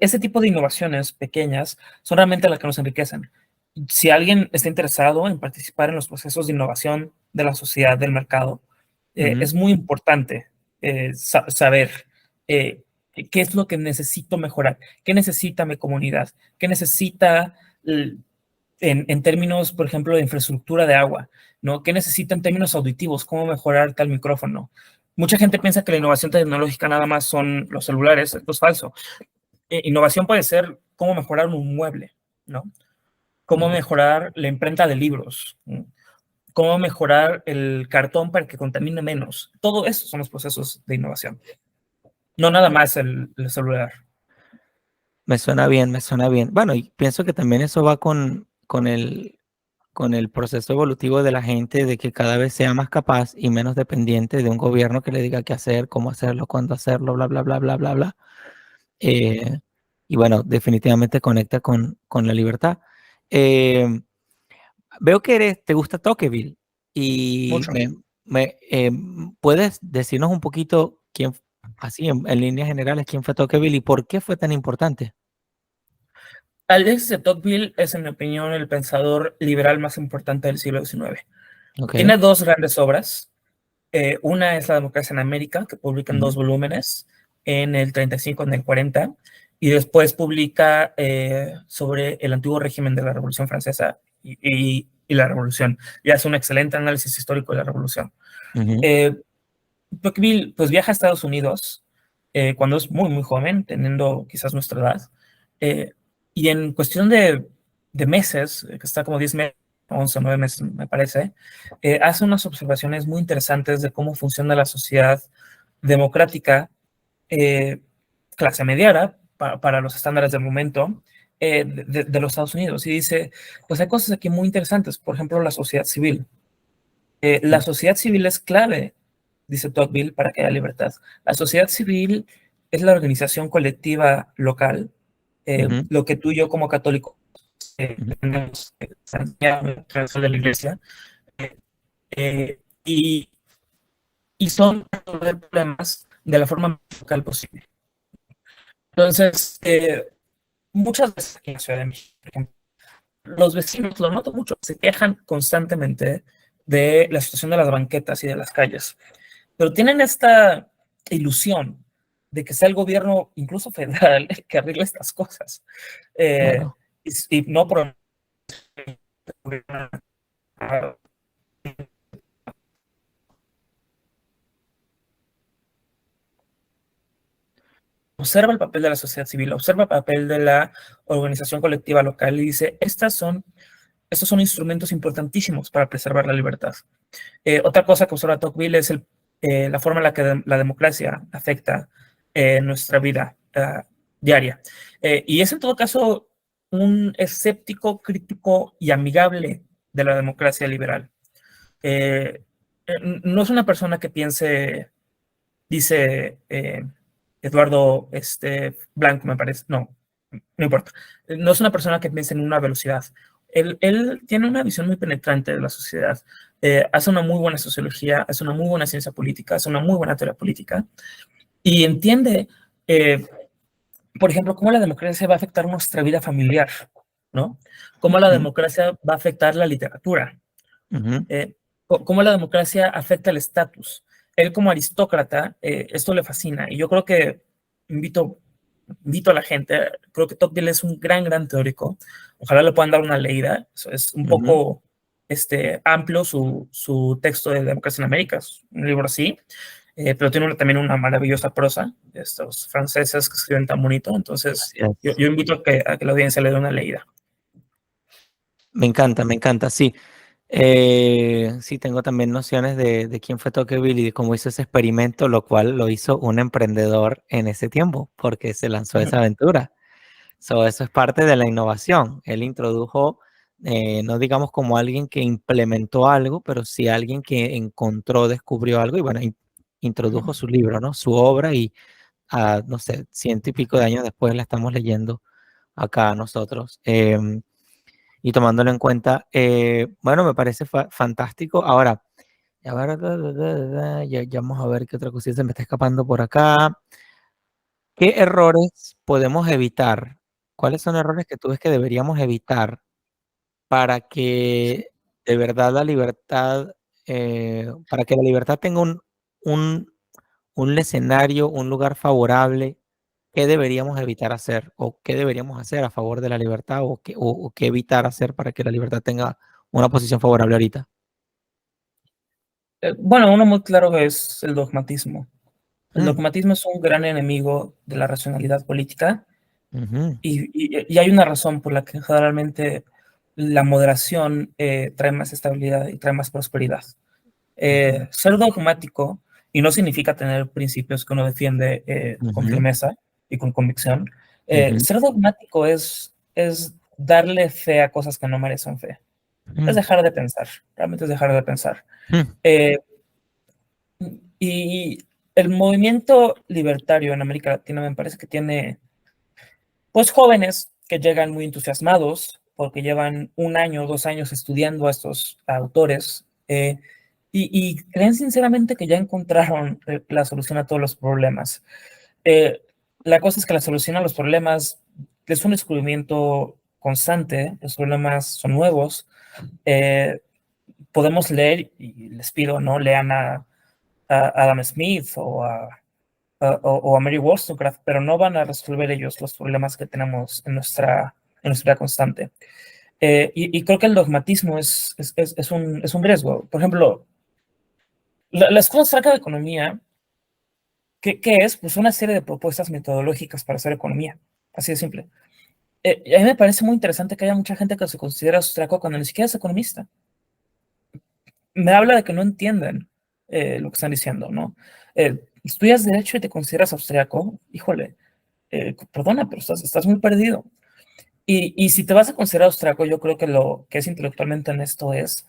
Ese tipo de innovaciones pequeñas son realmente las que nos enriquecen. Si alguien está interesado en participar en los procesos de innovación de la sociedad, del mercado, ujú, es muy importante saber eh, qué es lo que necesito mejorar, qué necesita mi comunidad, qué necesita en términos, por ejemplo, de infraestructura de agua, ¿no? ¿Qué necesita en términos auditivos? ¿Cómo mejorar tal micrófono? Mucha gente piensa que la innovación tecnológica nada más son los celulares, esto es falso. Innovación puede ser cómo mejorar un mueble, ¿no? Cómo ujú. mejorar la imprenta de libros, ¿no? Cómo mejorar el cartón para que contamine menos. Todo eso son los procesos de innovación, no nada más el celular. Me suena bien, me suena bien. Bueno, y pienso que también eso va con el proceso evolutivo de la gente, de que cada vez sea más capaz y menos dependiente de un gobierno que le diga qué hacer, cómo hacerlo, cuándo hacerlo, bla, bla, bla, bla, bla, bla. Eh, y bueno, definitivamente conecta con la libertad. Eh, Veo que te gusta Tocqueville y Mucho. ¿puedes decirnos un poquito así en líneas generales, quién fue Tocqueville y por qué fue tan importante? Alexis de Tocqueville es, en mi opinión, el pensador liberal más importante del siglo XIX. Ok. Tiene dos grandes obras. Una es La democracia en América, que publica en Ujú, dos volúmenes, en el 35 y en el 40, y después publica sobre el antiguo régimen de la Revolución Francesa y la Revolución. Y hace un excelente análisis histórico de la Revolución. ujú, Eh, Tocqueville pues viaja a Estados Unidos cuando es muy, muy joven, teniendo quizás nuestra edad, eh, y en cuestión de meses, que está como 10 meses, 11 o 9 meses me parece, hace unas observaciones muy interesantes de cómo funciona la sociedad democrática, eh, clase mediana, para los estándares del momento, de los Estados Unidos. Y dice, pues hay cosas aquí muy interesantes, por ejemplo, la sociedad civil. La sociedad civil es clave, dice Tocqueville, para que haya libertad. La sociedad civil es la organización colectiva local, ujú, lo que tú y yo como católicos ujú. tenemos de la iglesia, eh, y, y son resolver problemas de la forma más local posible. Entonces, muchas veces aquí en Ciudad de México, por ejemplo, los vecinos, lo noto mucho, se quejan constantemente de la situación de las banquetas y de las calles, pero tienen esta ilusión de que sea el gobierno, incluso federal, el que arregle estas cosas. Claro. Y no por... Observa el papel de la sociedad civil, observa el papel de la organización colectiva local y dice, estos son instrumentos importantísimos para preservar la libertad. Otra cosa que observa Tocqueville es la forma en la que la democracia afecta nuestra vida diaria. Y es en todo caso un escéptico, crítico y amigable de la democracia liberal. No es una persona que piense, dice Eduardo Blanco, me parece, no importa, no es una persona que piense en una velocidad. Él tiene una visión muy penetrante de la sociedad, hace una muy buena sociología, hace una muy buena ciencia política, hace una muy buena teoría política y entiende, por ejemplo, cómo la democracia va a afectar nuestra vida familiar, ¿no? Cómo la democracia va a afectar la literatura, cómo la democracia afecta el estatus. Él como aristócrata, esto le fascina y yo creo que invito a la gente, creo que Tocqueville es un gran teórico, ojalá le puedan dar una leída, es un poco amplio su texto de Democracia en América, es un libro así, pero tiene también una maravillosa prosa, estos franceses que escriben tan bonito, entonces yo invito a que la audiencia le dé una leída. Me encanta, sí. Sí, tengo también nociones de quién fue Tocqueville y de cómo hizo ese experimento, lo cual lo hizo un emprendedor en ese tiempo, porque se lanzó a esa aventura. Eso es parte de la innovación. Él introdujo, no digamos como alguien que implementó algo, pero sí alguien que encontró, descubrió algo y bueno, introdujo su libro, ¿no? Su obra y, no sé, 100 y pico de años después la estamos leyendo acá nosotros. Y tomándolo en cuenta, bueno, me parece fantástico. Ahora, a ver, ya vamos a ver qué otra cosita se me está escapando por acá. ¿Qué errores podemos evitar? ¿Cuáles son errores que tú ves que deberíamos evitar para que de verdad la libertad, para que la libertad tenga un, un escenario, un lugar favorable? ¿Qué deberíamos evitar hacer? ¿O qué deberíamos hacer a favor de la libertad? ¿O qué evitar hacer para que la libertad tenga una posición favorable ahorita? Bueno, uno muy claro es el dogmatismo. El Mm, dogmatismo es un gran enemigo de la racionalidad política ujú, y hay una razón por la que generalmente la moderación trae más estabilidad y trae más prosperidad. ujú, Ser dogmático, y no significa tener principios que uno defiende con ujú, firmeza y con convicción, ujú, ser dogmático es darle fe a cosas que no merecen fe. Es ujú, dejar de pensar, realmente es dejar de pensar. ujú, Eh, y el movimiento libertario en América Latina me parece que tiene pues jóvenes que llegan muy entusiasmados porque llevan 1 año, 2 años estudiando a estos autores y creen sinceramente que ya encontraron la solución a todos los problemas. Eh, la cosa es que la solución a los problemas es un descubrimiento constante, los problemas son nuevos. Eh, podemos leer, y les pido, ¿no? Lean a Adam Smith o a Mary Wollstonecraft, pero no van a resolver ellos los problemas que tenemos en nuestra vida constante. Y creo que el dogmatismo es un riesgo. Por ejemplo, la Escuela Austríaca de Economía, ¿qué es? Pues una serie de propuestas metodológicas para hacer economía. Así de simple. A mí me parece muy interesante que haya mucha gente que se considera austriaco cuando ni siquiera es economista. Me habla de que no entienden lo que están diciendo, ¿no? Estudias Derecho y te consideras austriaco, híjole, perdona, pero estás muy perdido. Y si te vas a considerar austriaco, yo creo que lo que es intelectualmente honesto es,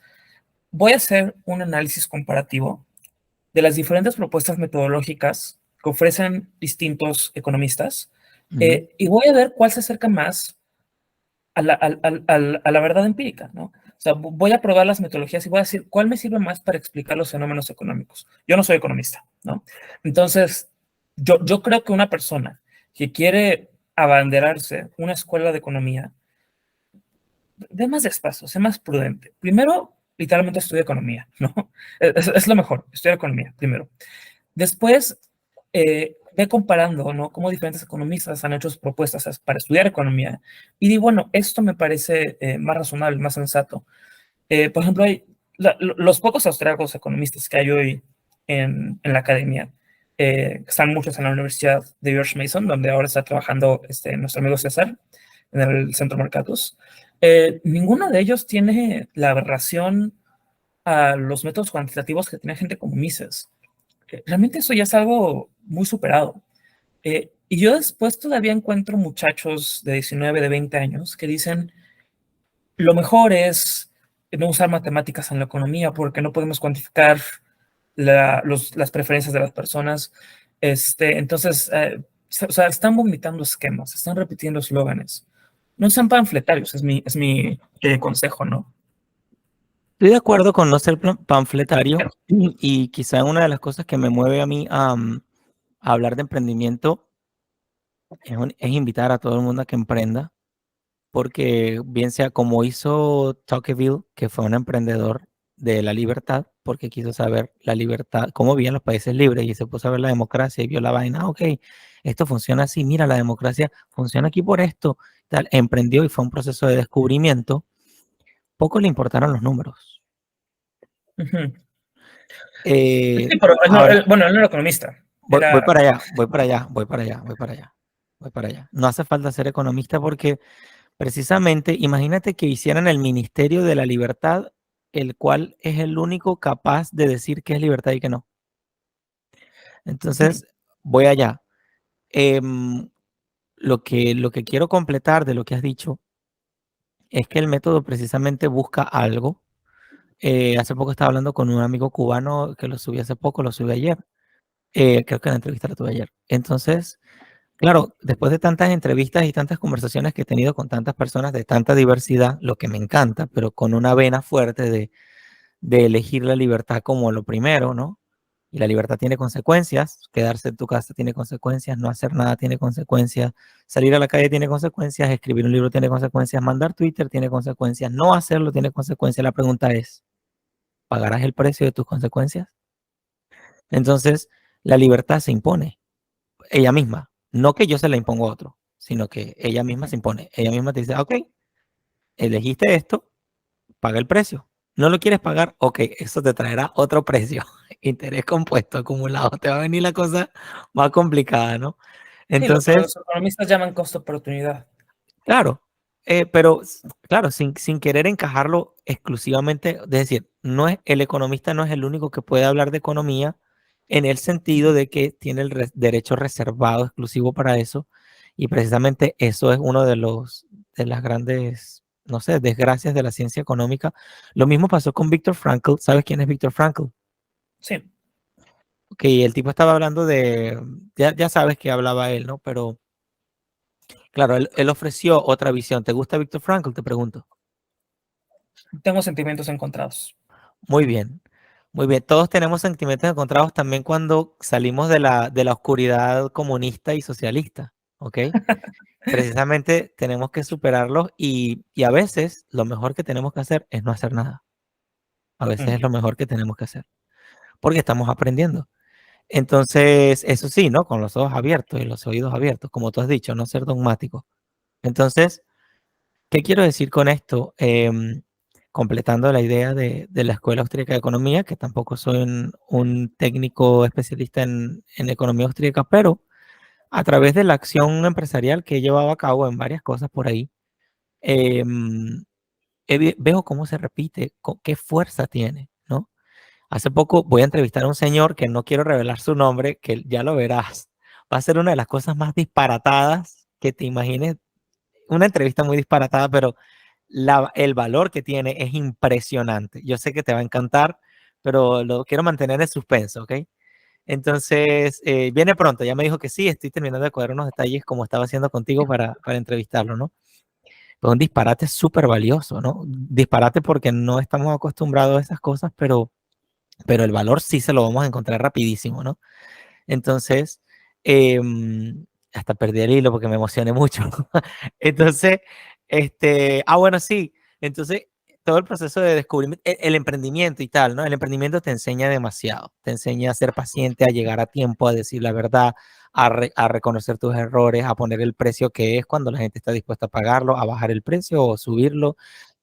voy a hacer un análisis comparativo de las diferentes propuestas metodológicas que ofrecen distintos economistas ujú, y voy a ver cuál se acerca más a la verdad empírica, ¿no? O sea, voy a probar las metodologías y voy a decir cuál me sirve más para explicar los fenómenos económicos. Yo no soy economista, ¿no? Entonces, yo creo que una persona que quiere abanderarse una escuela de economía, ve más despacio, sé más prudente. Primero, literalmente estudia economía, ¿no? Es lo mejor, estudia economía primero. Después, ve comparando, ¿no? Cómo diferentes economistas han hecho propuestas para estudiar economía. Y di, bueno, esto me parece más razonable, más sensato. Por ejemplo, hay los pocos austriacos economistas que hay hoy la academia, están muchos en la Universidad de George Mason, donde ahora está trabajando nuestro amigo César, en el Centro Mercatus. Ninguno de ellos tiene la aberración a los métodos cuantitativos que tiene gente como Mises. Realmente eso ya es algo muy superado. Y yo después todavía encuentro muchachos de 19, de 20 años que dicen, lo mejor es no usar matemáticas en la economía porque no podemos cuantificar las preferencias de las personas. Entonces, o sea, están vomitando esquemas, están repitiendo eslóganes. No sean panfletarios, es mi consejo, ¿no? Estoy de acuerdo con no ser panfletario y quizá una de las cosas que me mueve a mí a hablar de emprendimiento es invitar a todo el mundo a que emprenda, porque bien sea como hizo Tocqueville, que fue un emprendedor de la libertad, porque quiso saber la libertad, cómo vivían los países libres y se puso a ver la democracia y vio la vaina, ok, esto funciona así, mira, la democracia funciona aquí por esto, tal, emprendió y fue un proceso de descubrimiento, poco le importaron los números. Ujú. Eh, Sí, pero ahora, bueno, él no era economista, voy era... para allá, voy para allá, voy para allá, voy para allá, voy para allá. No hace falta ser economista porque precisamente, imagínate que hicieran el Ministerio de la Libertad, el cual es el único capaz de decir qué es libertad y qué no. Ujú, Entonces, voy allá. Em, lo que quiero completar de lo que has dicho es que el método precisamente busca algo. Hace poco estaba hablando con un amigo cubano que lo subí hace poco, lo subí ayer. Creo que la entrevista la tuve ayer. Entonces, claro, después de tantas entrevistas y tantas conversaciones que he tenido con tantas personas de tanta diversidad, lo que me encanta, pero con una vena fuerte de elegir la libertad como lo primero, ¿no? Y la libertad tiene consecuencias, quedarse en tu casa tiene consecuencias, no hacer nada tiene consecuencias, salir a la calle tiene consecuencias, escribir un libro tiene consecuencias, mandar Twitter tiene consecuencias, no hacerlo tiene consecuencias. La pregunta es, ¿pagarás el precio de tus consecuencias? Entonces, la libertad se impone ella misma, no que yo se la impongo a otro, sino que ella misma ujú. se impone. Ella misma te dice, ok, elegiste esto, paga el precio. ¿No lo quieres pagar? Ok, eso te traerá otro precio. Interés compuesto acumulado. Te va a venir la cosa más complicada, ¿no? Sí, lo que Entonces, los economistas llaman costo-oportunidad. claro, pero claro, sin querer encajarlo exclusivamente, es decir, no es, el economista no es el único que puede hablar de economía en el sentido de que tiene el derecho reservado exclusivo para eso, y precisamente eso es uno de las grandes, no sé, desgracias de la ciencia económica. Lo mismo pasó con Viktor Frankl. ¿Sabes quién es Viktor Frankl? Sí, Ok, el tipo estaba hablando de, ya sabes que hablaba él, ¿no? Pero claro, él ofreció otra visión. ¿Te gusta Viktor Frankl? Te pregunto. tengo sentimientos encontrados. Muy bien, muy bien. Todos tenemos sentimientos encontrados también cuando salimos de la oscuridad comunista y socialista, ¿ok? Precisamente tenemos que superarlos y a veces lo mejor que tenemos que hacer es no hacer nada. A veces Mm. es lo mejor que tenemos que hacer porque estamos aprendiendo. Entonces, eso sí, ¿no? Con los ojos abiertos y los oídos abiertos, como tú has dicho, no ser dogmático. Entonces, ¿qué quiero decir con esto? Completando la idea de la Escuela Austríaca de Economía, que tampoco soy un técnico especialista en economía austríaca, pero a través de la acción empresarial que he llevado a cabo en varias cosas por ahí, em, veo cómo se repite, qué fuerza tiene, ¿no? Hace poco voy a entrevistar a un señor que no quiero revelar su nombre, que ya lo verás. Va a ser una de las cosas más disparatadas que te imagines, una entrevista muy disparatada, pero el valor que tiene es impresionante. Yo sé que te va a encantar, pero lo quiero mantener en suspenso, ¿ok? Entonces, viene pronto, ya me dijo que sí, estoy terminando de cuadrar unos detalles como estaba haciendo contigo para entrevistarlo, ¿no? Pero un disparate súper valioso, ¿no? Disparate porque no estamos acostumbrados a esas cosas, pero el valor sí se lo vamos a encontrar rapidísimo, ¿no? Entonces, em, hasta perdí el hilo porque me emocioné mucho. Entonces, bueno, sí. Entonces, todo el proceso de descubrimiento, el emprendimiento y tal, ¿no? El emprendimiento te enseña demasiado. Te enseña a ser paciente, a llegar a tiempo, a decir la verdad, a reconocer tus errores, a poner el precio que es cuando la gente está dispuesta a pagarlo, a bajar el precio o subirlo,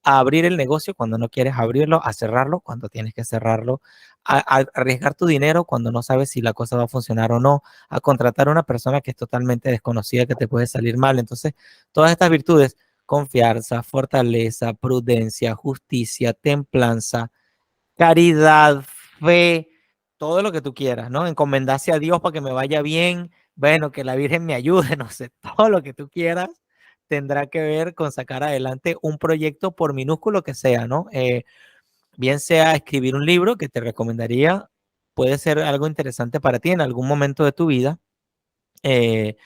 a abrir el negocio cuando no quieres abrirlo, a cerrarlo cuando tienes que cerrarlo, a arriesgar tu dinero cuando no sabes si la cosa va a funcionar o no, a contratar a una persona que es totalmente desconocida, que te puede salir mal. Entonces, todas estas virtudes, confianza, fortaleza, prudencia, justicia, templanza, caridad, fe, todo lo que tú quieras, ¿no? Encomendarse a Dios para que me vaya bien, bueno, que la Virgen me ayude, no sé, todo lo que tú quieras tendrá que ver con sacar adelante un proyecto por minúsculo que sea, ¿no? Bien sea escribir un libro que te recomendaría, puede ser algo interesante para ti en algún momento de tu vida. Eh,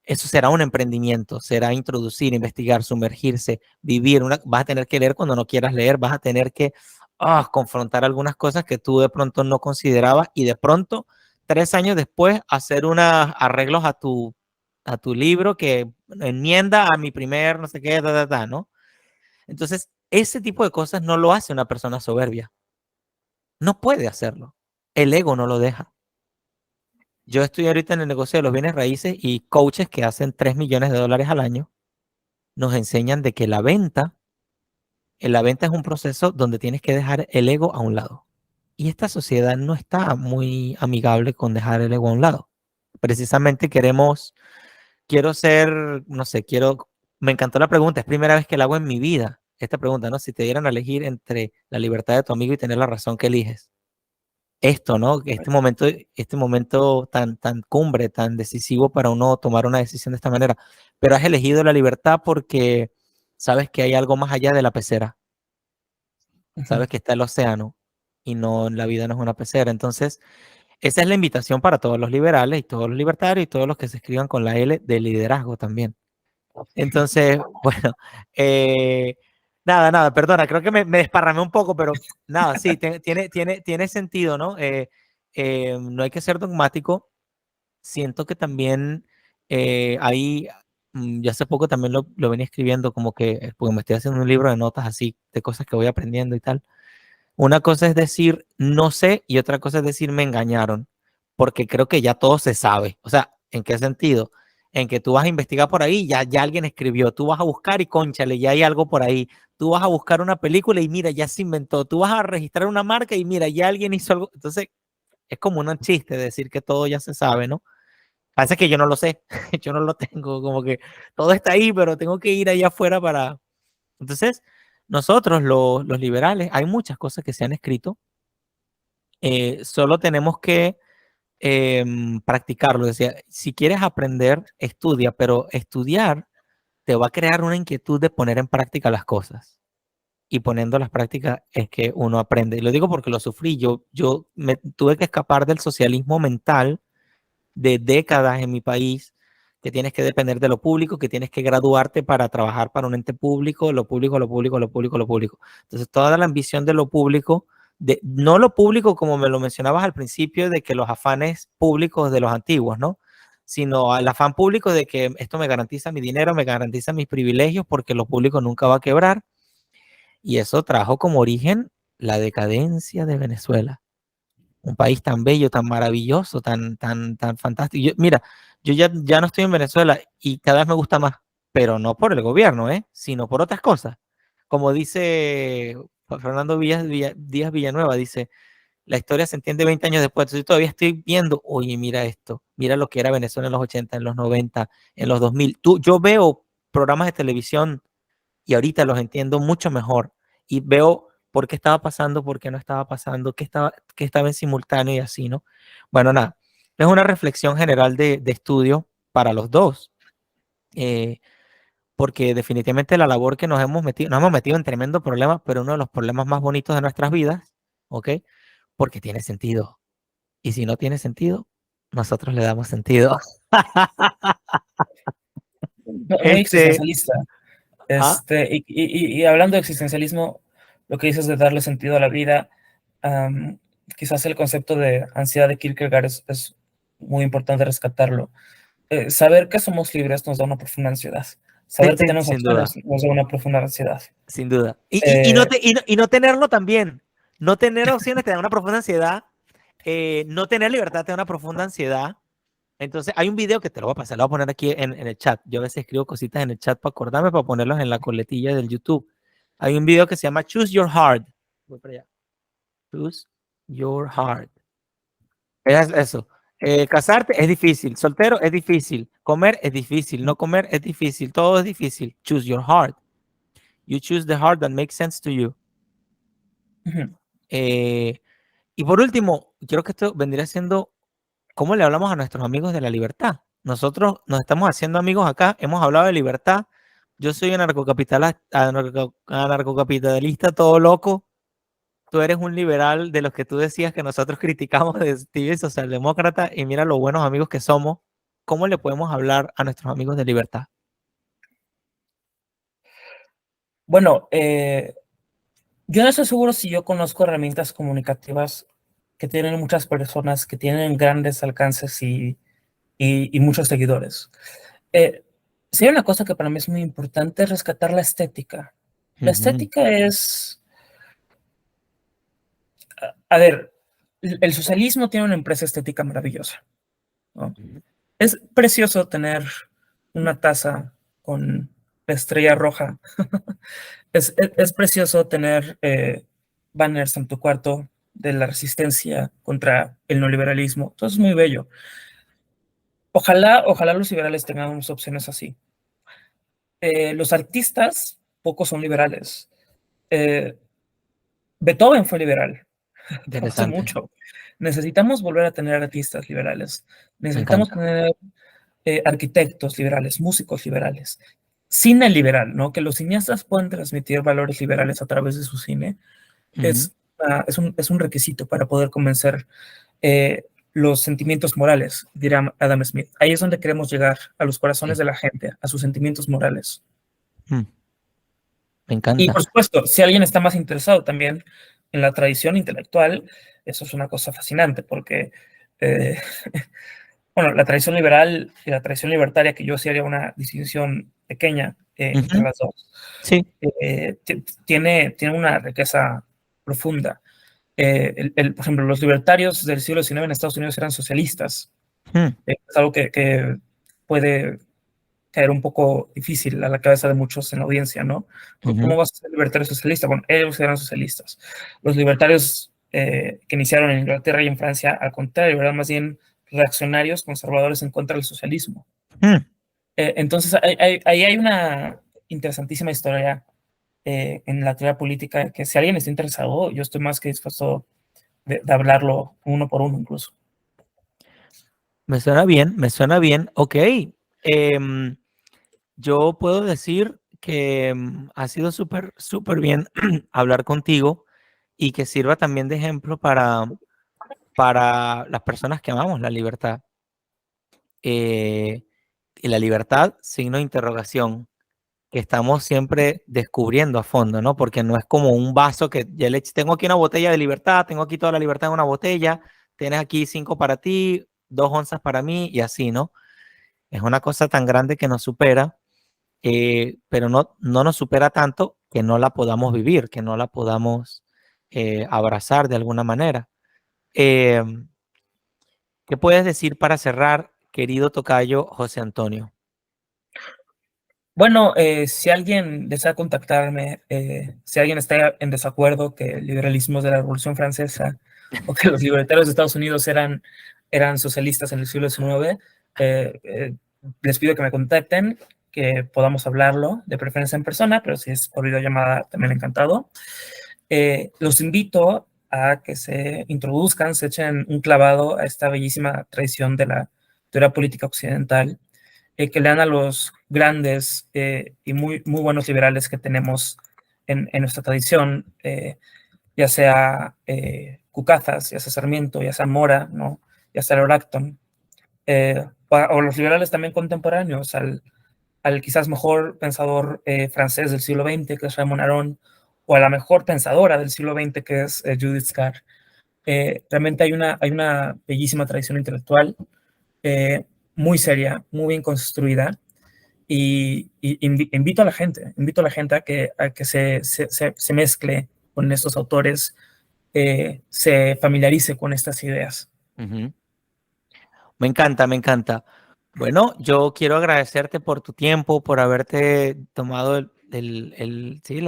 Eso será un emprendimiento, será introducir, investigar, sumergirse, vivir. Vas a tener que leer cuando no quieras leer, vas a tener que confrontar algunas cosas que tú de pronto no considerabas y de pronto, 3 años después, hacer unos arreglos a tu libro que enmienda a mi primer, no sé qué, ¿no? Entonces, ese tipo de cosas no lo hace una persona soberbia. No puede hacerlo. El ego no lo deja. Yo estoy ahorita en el negocio de los bienes raíces y coaches que hacen $3 millones al año nos enseñan de que la venta es un proceso donde tienes que dejar el ego a un lado. Y esta sociedad no está muy amigable con dejar el ego a un lado. Precisamente quiero ser, no sé, me encantó la pregunta, es primera vez que la hago en mi vida, esta pregunta, ¿no? Si te dieran a elegir entre la libertad de tu amigo y tener la razón que eliges. Esto, ¿no? Este momento tan cumbre, tan decisivo para uno tomar una decisión de esta manera. Pero has elegido la libertad porque sabes que hay algo más allá de la pecera. Sabes que está el océano y no, la vida no es una pecera. Entonces, esa es la invitación para todos los liberales y todos los libertarios y todos los que se escriban con la L de liderazgo también. Entonces, bueno, eh, nada, perdona, creo que me desparramé un poco, pero nada, sí, tiene sentido, ¿no? No hay que ser dogmático. Siento que también ahí, yo hace poco también lo venía escribiendo, como que, porque me estoy haciendo un libro de notas así, de cosas que voy aprendiendo y tal. Una cosa es decir no sé y otra cosa es decir me engañaron, porque creo que ya todo se sabe. O sea, ¿en qué sentido? En que tú vas a investigar por ahí, ya alguien escribió, tú vas a buscar y cónchale, ya hay algo por ahí. Tú vas a buscar una película y mira, ya se inventó. Tú vas a registrar una marca y mira, ya alguien hizo algo. Entonces, es como un chiste decir que todo ya se sabe, ¿no? Parece que yo no lo sé, yo no lo tengo, como que todo está ahí, pero tengo que ir allá afuera para... Entonces, nosotros los liberales, hay muchas cosas que se han escrito, solo tenemos que practicarlo. Decía, si quieres aprender, estudia, pero estudiar te va a crear una inquietud de poner en práctica las cosas. Y poniendo las prácticas es que uno aprende. Y lo digo porque lo sufrí. Yo me tuve que escapar del socialismo mental de décadas en mi país, que tienes que depender de lo público, que tienes que graduarte para trabajar para un ente público, lo público, lo público, lo público, lo público. Entonces, toda la ambición de lo público, no lo público como me lo mencionabas al principio, de que los afanes públicos de los antiguos, ¿no? Sino al afán público de que esto me garantiza mi dinero, me garantiza mis privilegios, porque lo público nunca va a quebrar. Y eso trajo como origen la decadencia de Venezuela, un país tan bello, tan maravilloso, tan fantástico. Mira, yo ya no estoy en Venezuela y cada vez me gusta más, pero no por el gobierno, sino por otras cosas. Como dice Fernando Díaz Villanueva, dice, la historia se entiende 20 años después. Entonces yo todavía estoy viendo, oye, mira esto, mira lo que era Venezuela en los 80, en los 90, en los 2000. Yo veo programas de televisión y ahorita los entiendo mucho mejor y veo por qué estaba pasando, por qué no estaba pasando, qué estaba en simultáneo y así, ¿no? Bueno, nada, es una reflexión general de estudio para los dos, eh, porque definitivamente la labor que nos hemos metido en tremendo problema, pero uno de los problemas más bonitos de nuestras vidas, ¿ok? Porque tiene sentido. Y si no tiene sentido, nosotros le damos sentido. Muy Este, existencialista. ah, Y hablando de existencialismo, lo que dices de darle sentido a la vida, quizás el concepto de ansiedad de Kierkegaard es muy importante rescatarlo. saber que somos libres nos da una profunda ansiedad. Saber que tenemos Sin duda. opciones nos da una profunda ansiedad. Sin duda. Y no tenerlo también. No tener opciones te da una profunda ansiedad. No tener libertad te da una profunda ansiedad. Entonces, hay un video que te lo voy a pasar, lo voy a poner aquí en el chat. Yo a veces escribo cositas en el chat para acordarme, para ponerlos en la coletilla del YouTube. Hay un video que se llama Choose Your Heart. Voy para allá. Choose Your Heart. Es eso. Casarte es difícil. Soltero es difícil. Comer es difícil. No comer es difícil. Todo es difícil. Choose your heart. You choose the heart that makes sense to you. Y por último, creo que esto vendría siendo cómo le hablamos a nuestros amigos de la libertad. Nosotros nos estamos haciendo amigos acá, hemos hablado de libertad. Yo soy anarcocapitalista todo loco. Tú eres un liberal de los que tú decías que nosotros criticamos de Steve socialdemócrata, y mira los buenos amigos que somos. ¿Cómo le podemos hablar a nuestros amigos de libertad? Bueno, yo no estoy seguro si yo conozco herramientas comunicativas que tienen muchas personas, que tienen grandes alcances y muchos seguidores. Sí, hay una cosa que para mí es muy importante, es rescatar la estética. La estética es... A ver, el socialismo tiene una empresa estética maravillosa, ¿no? Es precioso tener una taza con la estrella roja. Es precioso tener banners en tu cuarto de la resistencia contra el neoliberalismo. Todo es muy bello. Ojalá los liberales tengamos opciones así. Los artistas, pocos son liberales. Beethoven fue liberal. Hace mucho. Necesitamos volver a tener artistas liberales. Necesitamos tener arquitectos liberales, músicos liberales. Cine liberal, ¿no? Que los cineastas puedan transmitir valores liberales a través de su cine. Es un requisito para poder convencer los sentimientos morales, dirá Adam Smith. Ahí es donde queremos llegar, a los corazones de la gente, a sus sentimientos morales. Me encanta. Y por supuesto, si alguien está más interesado también en la tradición intelectual, eso es una cosa fascinante, porque bueno, la tradición liberal y la tradición libertaria, que yo sí haría una distinción pequeña entre las dos, sí. Tiene una riqueza profunda. Por ejemplo, los libertarios del siglo XIX en Estados Unidos eran socialistas. Es algo que puede caer un poco difícil a la cabeza de muchos en la audiencia, ¿no? ¿Cómo vas a ser libertario socialista? Bueno, ellos eran socialistas. Los libertarios que iniciaron en Inglaterra y en Francia, al contrario, eran más bien reaccionarios, conservadores en contra del socialismo. Entonces, ahí hay una interesantísima historia en la teoría política, que si alguien está interesado, yo estoy más que dispuesto de hablarlo uno por uno incluso. Me suena bien. Ok. Yo puedo decir que ha sido súper bien hablar contigo, y que sirva también de ejemplo para las personas que amamos la libertad. Y la libertad, signo de interrogación, que estamos siempre descubriendo a fondo, ¿no? Porque no es como un vaso que ya tengo aquí una botella de libertad, tengo aquí toda la libertad en una botella, tienes aquí 5 para ti, 2 onzas para mí, y así, ¿no? Es una cosa tan grande que nos supera, pero no nos supera tanto que no la podamos vivir, que no la podamos abrazar de alguna manera. ¿Qué puedes decir para cerrar, querido tocayo José Antonio? Bueno, si alguien desea contactarme, si alguien está en desacuerdo que el liberalismo es de la Revolución Francesa o que los libertarios de Estados Unidos eran socialistas en el siglo XIX, les pido que me contacten, que podamos hablarlo, de preferencia en persona, pero si es por videollamada también encantado. Los invito a que se introduzcan, se echen un clavado a esta bellísima tradición de la teoría política occidental, que lean a los grandes y muy buenos liberales que tenemos en nuestra tradición, ya sea Cucazas, ya sea Sarmiento, ya sea Mora, ¿no? Ya sea Lord Acton, o los liberales también contemporáneos, al quizás mejor pensador francés del siglo XX, que es Raymond Aron, o a la mejor pensadora del siglo XX, que es Judith Scarr. Realmente hay una bellísima tradición intelectual, muy seria, muy bien construida. Y invito a la gente, a que se mezcle con estos autores, se familiarice con estas ideas. Ujú. Me encanta, me encanta. Bueno, yo quiero agradecerte por tu tiempo, por haberte tomado sí,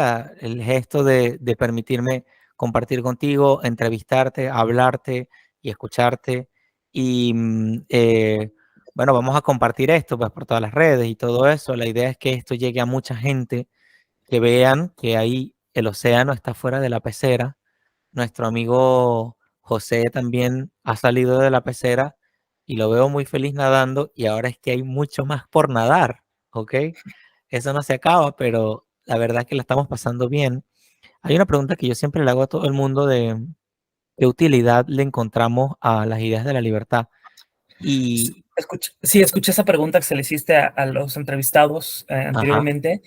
el gesto de permitirme compartir contigo, entrevistarte, hablarte y escucharte. Y bueno, vamos a compartir esto pues, por todas las redes y todo eso. La idea es que esto llegue a mucha gente, que vean que ahí el océano está fuera de la pecera. Nuestro amigo José también ha salido de la pecera y lo veo muy feliz nadando y ahora es que hay mucho más por nadar, ¿ok? Eso no se acaba, pero la verdad es que la estamos pasando bien. Hay una pregunta que yo siempre le hago a todo el mundo de qué utilidad le encontramos a las ideas de la libertad. Y, Sí, escuché esa pregunta que se le hiciste a los entrevistados ajá, anteriormente.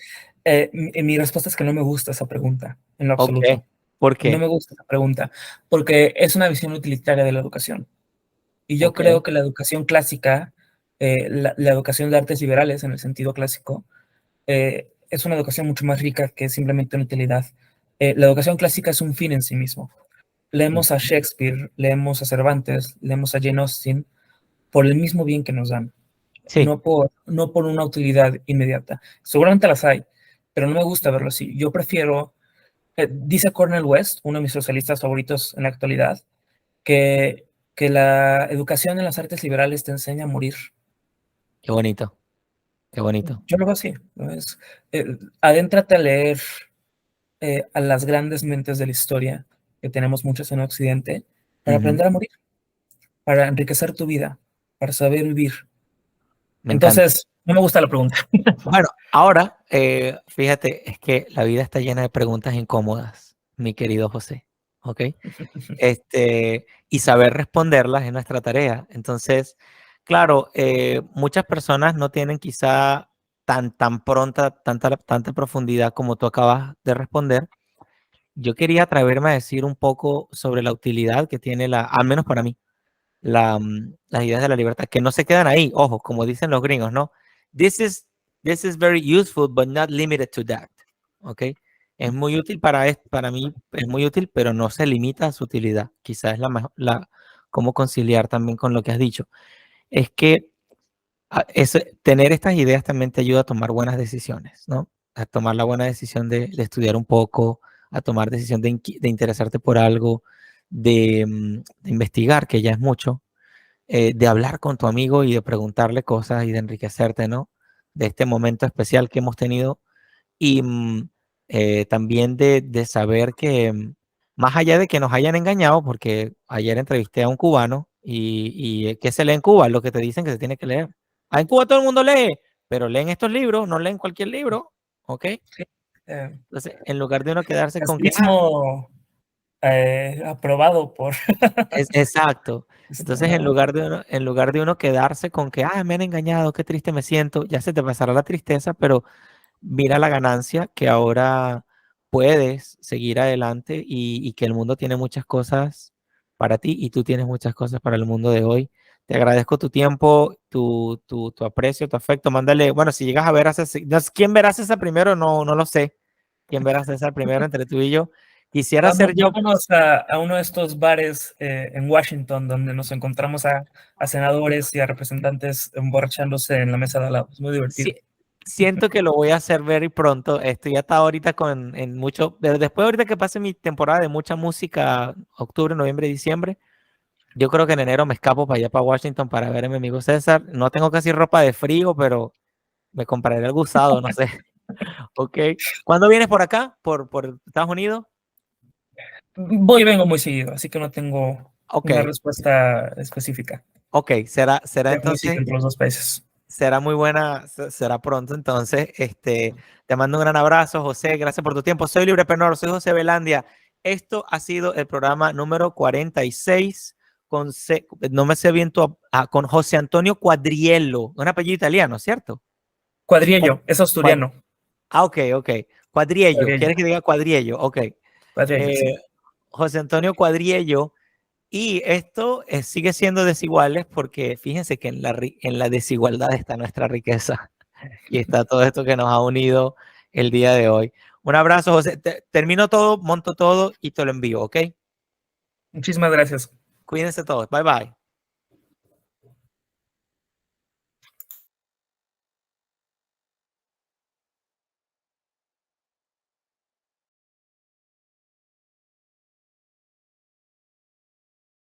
Mi respuesta es que no me gusta esa pregunta, en lo ok, absoluto. ¿por No qué? me gusta esa pregunta, porque es una visión utilitaria de la educación. Y yo Ok, creo que la educación clásica, la educación de artes liberales en el sentido clásico, es una educación mucho más rica que simplemente una utilidad. La educación clásica es un fin en sí mismo. Leemos a ujú, Shakespeare, leemos a Cervantes, leemos a Jane Austen por el mismo bien que nos dan, sí, no por una utilidad inmediata. Seguramente las hay, pero no me gusta verlo así. Yo prefiero, dice Cornel West, uno de mis socialistas favoritos en la actualidad, que, que la educación en las artes liberales te enseña a morir. qué bonito, qué bonito. Yo lo veo así, ¿no? Adéntrate a leer a las grandes mentes de la historia, que tenemos muchas en Occidente, para Ujú, aprender a morir, para enriquecer tu vida, para saber vivir. me encanta. Entonces, no me gusta la pregunta. Bueno, ahora, fíjate, es que la vida está llena de preguntas incómodas, mi querido José, ¿ok? Y saber responderlas es nuestra tarea. Entonces, claro, muchas personas no tienen quizá tan pronta, tanta profundidad como tú acabas de responder. Yo quería atreverme a decir un poco sobre la utilidad que tiene al menos para mí, las ideas de la libertad, que no se quedan ahí, ojo, como dicen los gringos, ¿no? This is, this is very useful, but not limited to that, ¿ok? Es muy útil para mí es muy útil, pero no se limita a su utilidad. Quizás es cómo conciliar también con lo que has dicho. Es que tener estas ideas también te ayuda a tomar buenas decisiones, ¿no? A tomar la buena decisión de estudiar un poco, a tomar decisión de interesarte por algo, de investigar, que ya es mucho, de hablar con tu amigo y de preguntarle cosas y de enriquecerte, ¿no? De este momento especial que hemos tenido y también de saber que más allá de que nos hayan engañado, porque ayer entrevisté a un cubano y ¿qué se lee en Cuba? Lo que te dicen que se tiene que leer. Ah, en Cuba todo el mundo lee, pero leen estos libros, no leen cualquier libro, ¿ok? Sí, eh, Entonces, en lugar de uno quedarse es con que, mismo aprobado por es exacto. esto, Entonces, ¿no? en lugar de uno quedarse con que, me han engañado, qué triste me siento, ya se te pasará la tristeza, pero mira la ganancia que ahora puedes seguir adelante y que el mundo tiene muchas cosas para ti y tú tienes muchas cosas para el mundo de hoy. Te agradezco tu tiempo, tu aprecio, tu afecto. Mándale, bueno, si llegas a ver a César, no sé, ¿quién verá a César primero? No, no lo sé. ¿Quién verá a César primero entre tú y yo? Quisiera ser yo. Vámonos a uno de estos bares en Washington donde nos encontramos a senadores y a representantes emborrachándose en la mesa de al lado. Es muy divertido. Siento que lo voy a hacer very pronto. Estoy ya está ahorita en mucho, pero después ahorita que pase mi temporada de mucha música, octubre, noviembre, diciembre, yo creo que en enero me escapo para allá, para Washington, para ver a mi amigo César. No tengo casi ropa de frío, pero me compraré algo usado, no sé. Ok. ¿Cuándo vienes por acá? ¿Por Estados Unidos? Voy y vengo muy seguido, así que no tengo Ok, una respuesta específica. ok. Será De música entonces, entre los dos países. será muy buena, será pronto entonces. Te mando un gran abrazo, José. Gracias por tu tiempo. Soy Librepreneur, soy José Velandia. Esto ha sido el programa número 46 no me sé bien con José Antonio Quadriello, un apellido italiano, ¿cierto? Cuadriello, es Cuad- asturiano. ok, ok. Quadriello, Cuadriello, ¿quieres que diga Quadriello? Ok. Cuadriello, sí. Eh, José Antonio Quadriello Y esto sigue siendo desiguales porque fíjense que en la desigualdad está nuestra riqueza y está todo esto que nos ha unido el día de hoy. Un abrazo, José. Termino todo, monto todo y te lo envío, ¿ok? Muchísimas gracias. Cuídense todos. Bye bye.